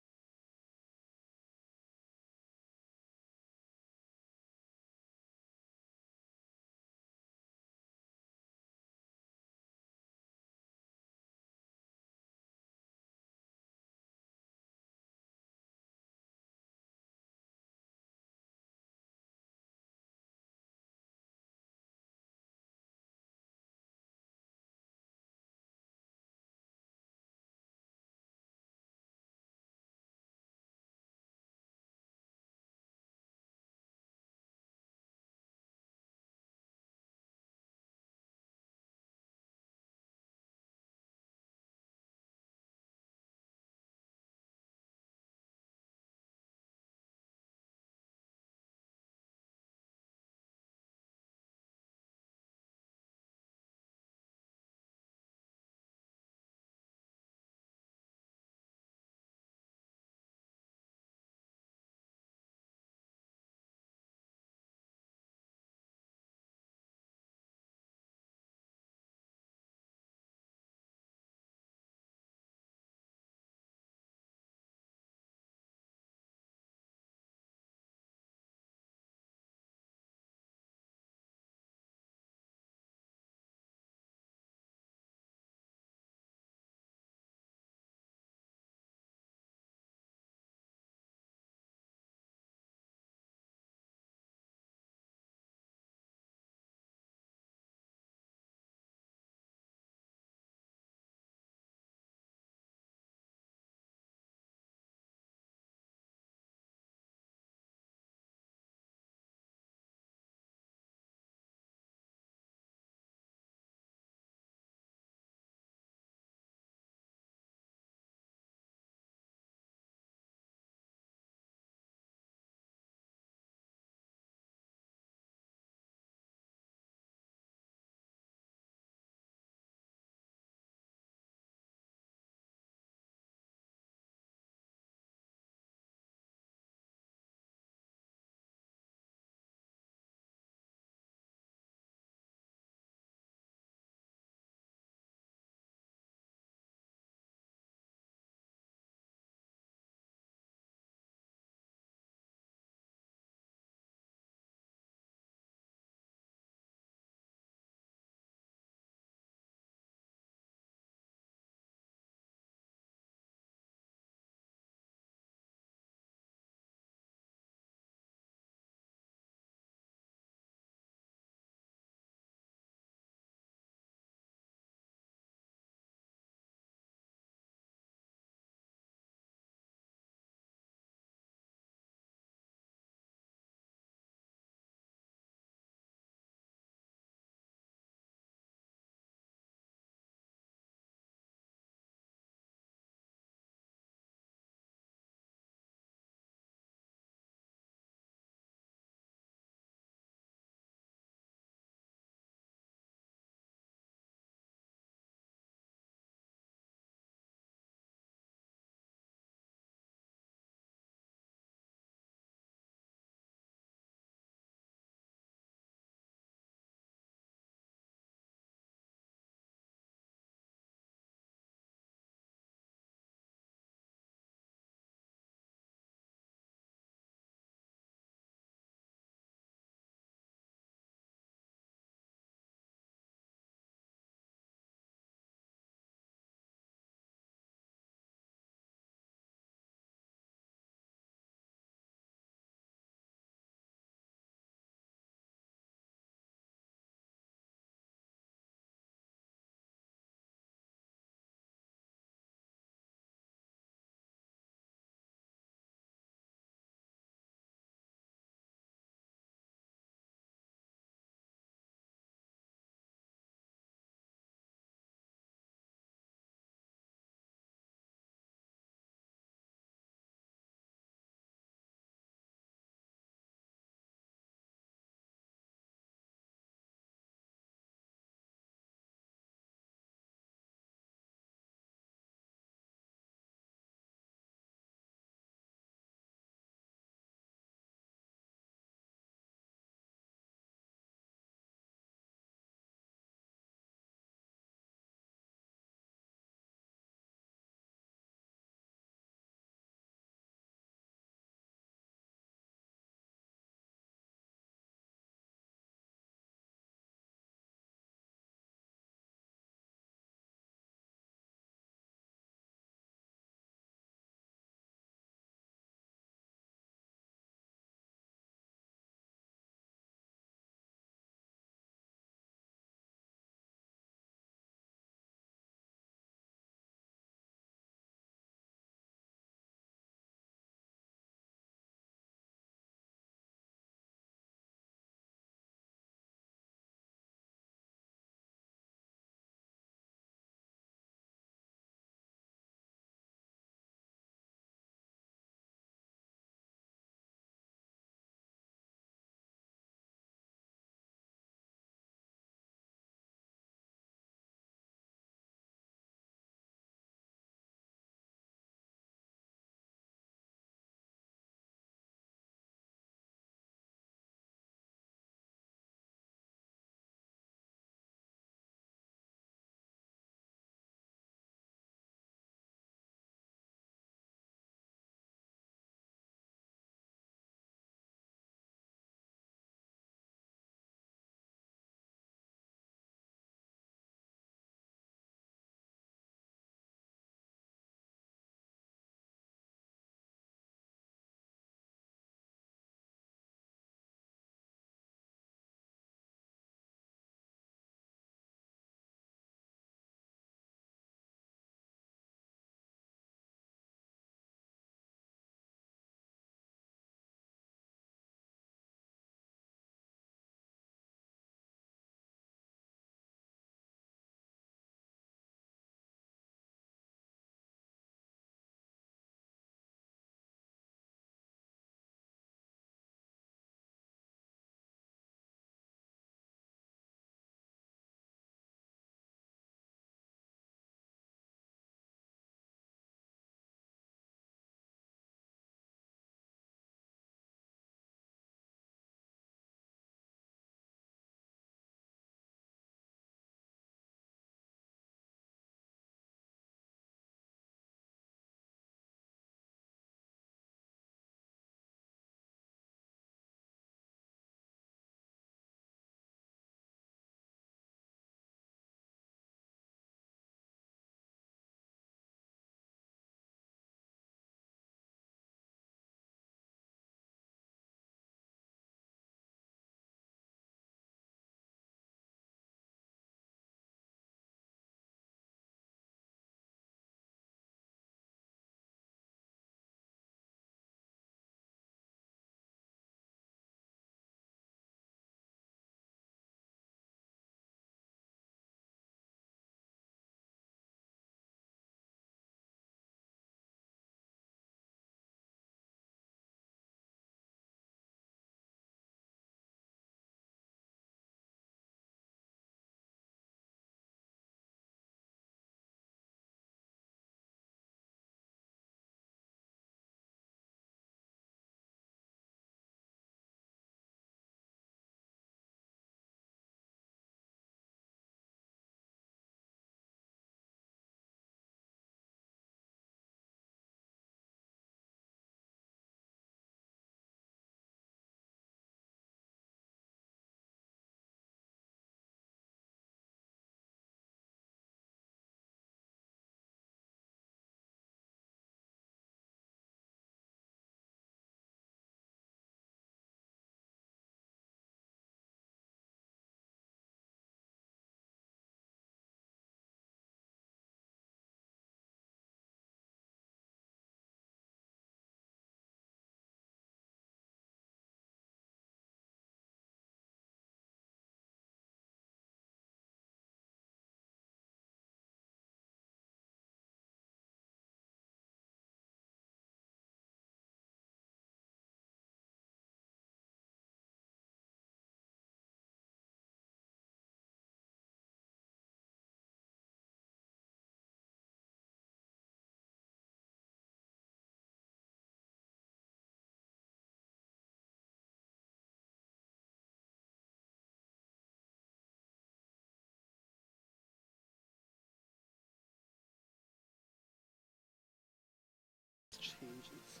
A: changes.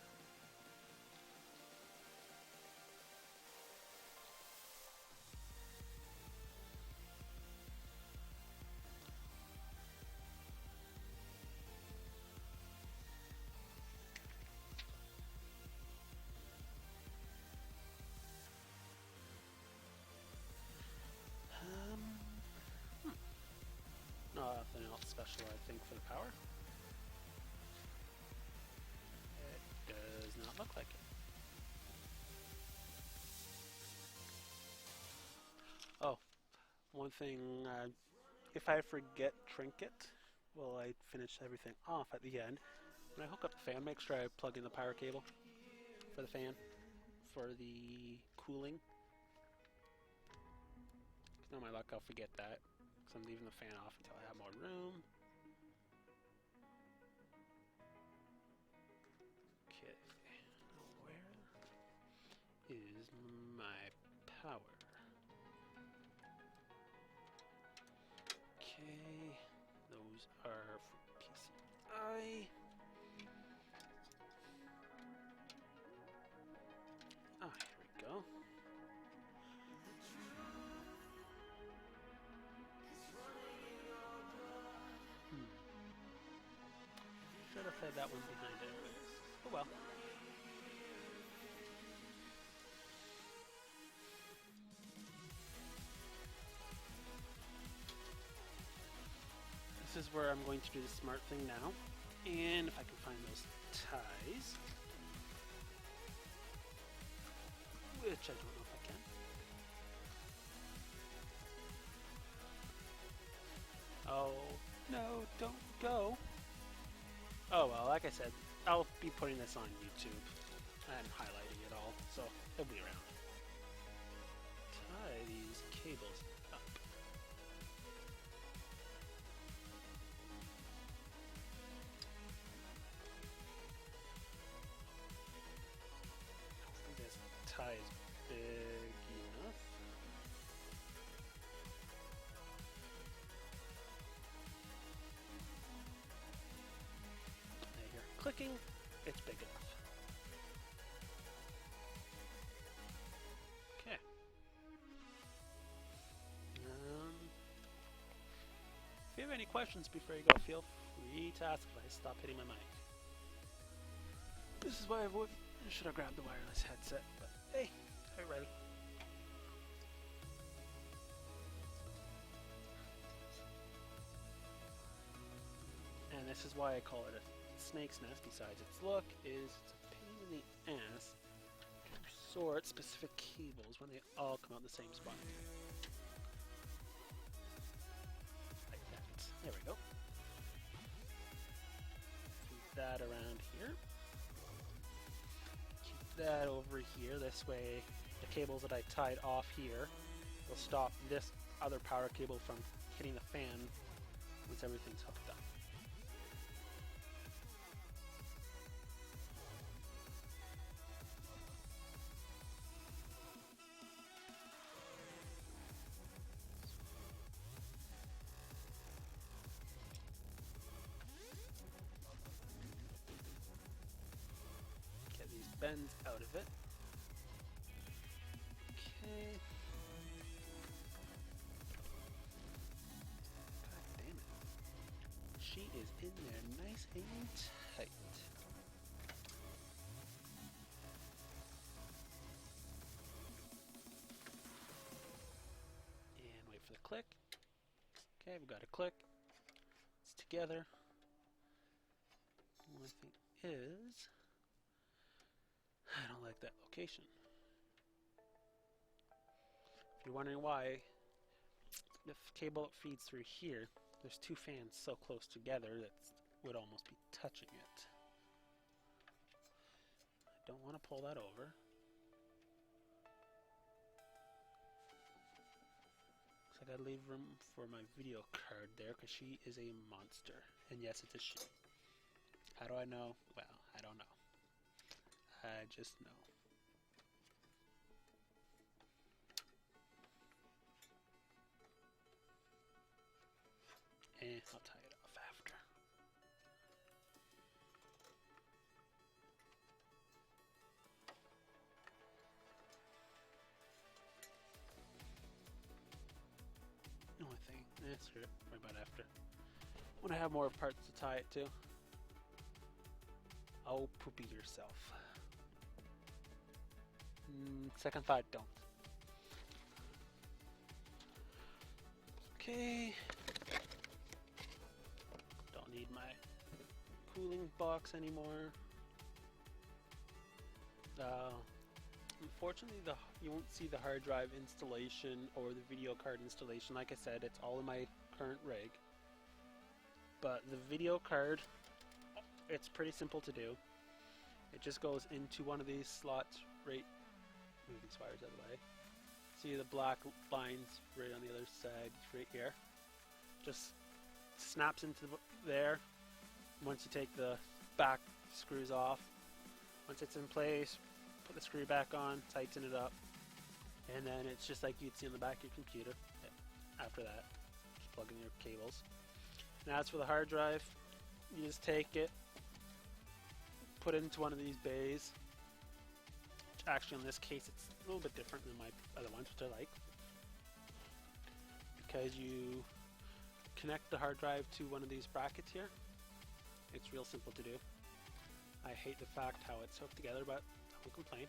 A: Nothing else special, I think, for the power. It does not look like it. Oh, one thing, if I forget Trinket, will I finish everything off at the end. When I hook up the fan, make sure I plug in the power cable for the fan, for the cooling. Because no my luck, I'll forget that. Because I'm leaving the fan off until I have more room. Okay, where is my power? Okay, those are for PCI. Ah, here we go. Should have had that one behind it. Oh well. This is where I'm going to do the smart thing now. And if I can find those ties, which I don't know if I can. Oh, no, don't go. Oh well, like I said, I'll be putting this on YouTube and highlighting it all, so it'll be around. Tie these cables up. I think this tie is big enough. I hear clicking, it's big enough. Okay. If you have any questions before you go, feel free to ask if I stop hitting my mic. This is why I should have grabbed the wireless headset, but hey, I'm ready. And this is why I call it a snake's nest, besides its look, is it's a pain in the ass to sort specific cables when they all come out in the same spot. Like that. There we go. Keep that around here. Keep that over here. This way, the cables that I tied off here will stop this other power cable from hitting the fan once everything's hooked up. Get these bends out of it. Okay. God damn it. She is in there nice and tight. And wait for the click. Okay, we've got a click. It's together. One thing is, I don't like that location. If you're wondering why, the cable that feeds through here, there's two fans so close together that would almost be touching it. I don't want to pull that over. I gotta leave room for my video card there because she is a monster. And yes, it's a she. How do I know? Well, I don't know. I just know. And I'll tie it off after. screw it. Worry about it after. When I have more parts to tie it to. Oh, poopy yourself. Second thought, don't. Okay. Don't need my cooling box anymore. Unfortunately, you won't see the hard drive installation or the video card installation. Like I said, it's all in my current rig. But the video card, it's pretty simple to do. It just goes into one of these slots right. Move these wires out of the way. See the black lines right on the other side, right here. Just snaps into there. Once you take the back screws off, once it's in place, put the screw back on, tighten it up, and then it's just like you'd see on the back of your computer. After that, just plug in your cables. Now as for the hard drive, you just take it, put it into one of these bays. Actually, in this case, it's a little bit different than my other ones, which I like, because you connect the hard drive to one of these brackets here. It's real simple to do. I hate the fact how it's hooked together, but I won't complain.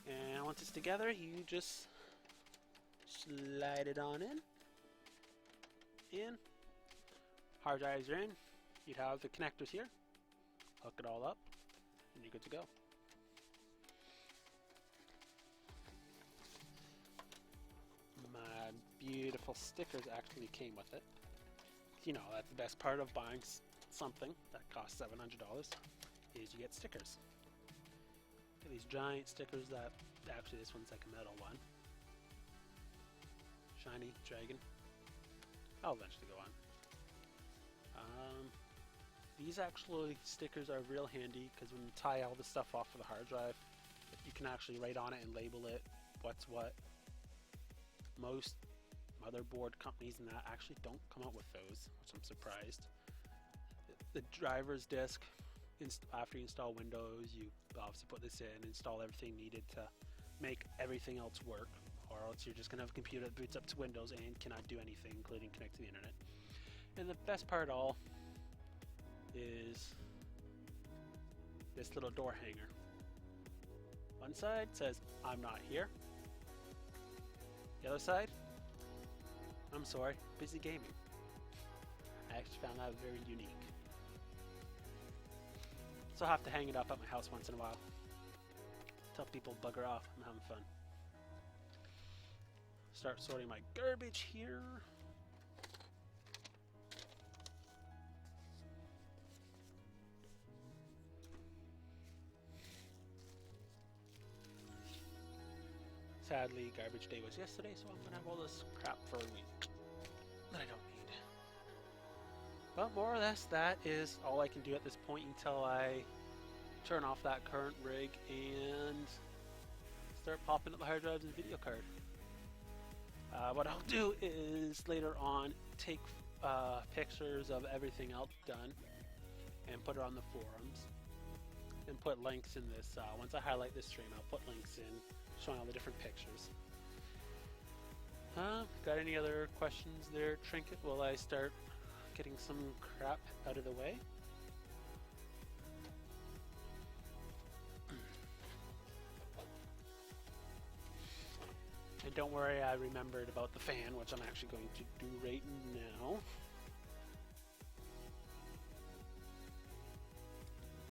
A: And once it's together, you just slide it on in. Hard drives are in. You'd have the connectors here. Hook it all up, and you're good to go. My beautiful stickers actually came with it. You know, that's the best part of buying something that costs $700 is you get stickers. Get these giant stickers that, actually this one's like a metal one. Shiny dragon. I'll eventually go on. These actually stickers are real handy because when you tie all the stuff off of the hard drive, you can actually write on it and label it what's what. Most motherboard companies and that actually don't come out with those, which I'm surprised. The driver's disk, after you install Windows, you obviously put this in, install everything needed to make everything else work, or else you're just going to have a computer that boots up to Windows and cannot do anything, including connect to the internet. And the best part of all is this little door hanger. One side says, "I'm not here." The other side, "I'm sorry, busy gaming." I actually found that very unique. So I'll have to hang it up at my house once in a while. Tell people bugger off, I'm having fun. Start sorting my garbage here. Sadly, garbage day was yesterday, so I'm gonna have all this crap for a week that I don't need. But more or less, that is all I can do at this point until I turn off that current rig and start popping up the hard drives and video card. What I'll do is later on take pictures of everything else done and put it on the forums and put links in this. Once I highlight this stream, I'll put links in showing all the different pictures. Got any other questions there, Trinket, while I start getting some crap out of the way? And don't worry, I remembered about the fan, which I'm actually going to do right now.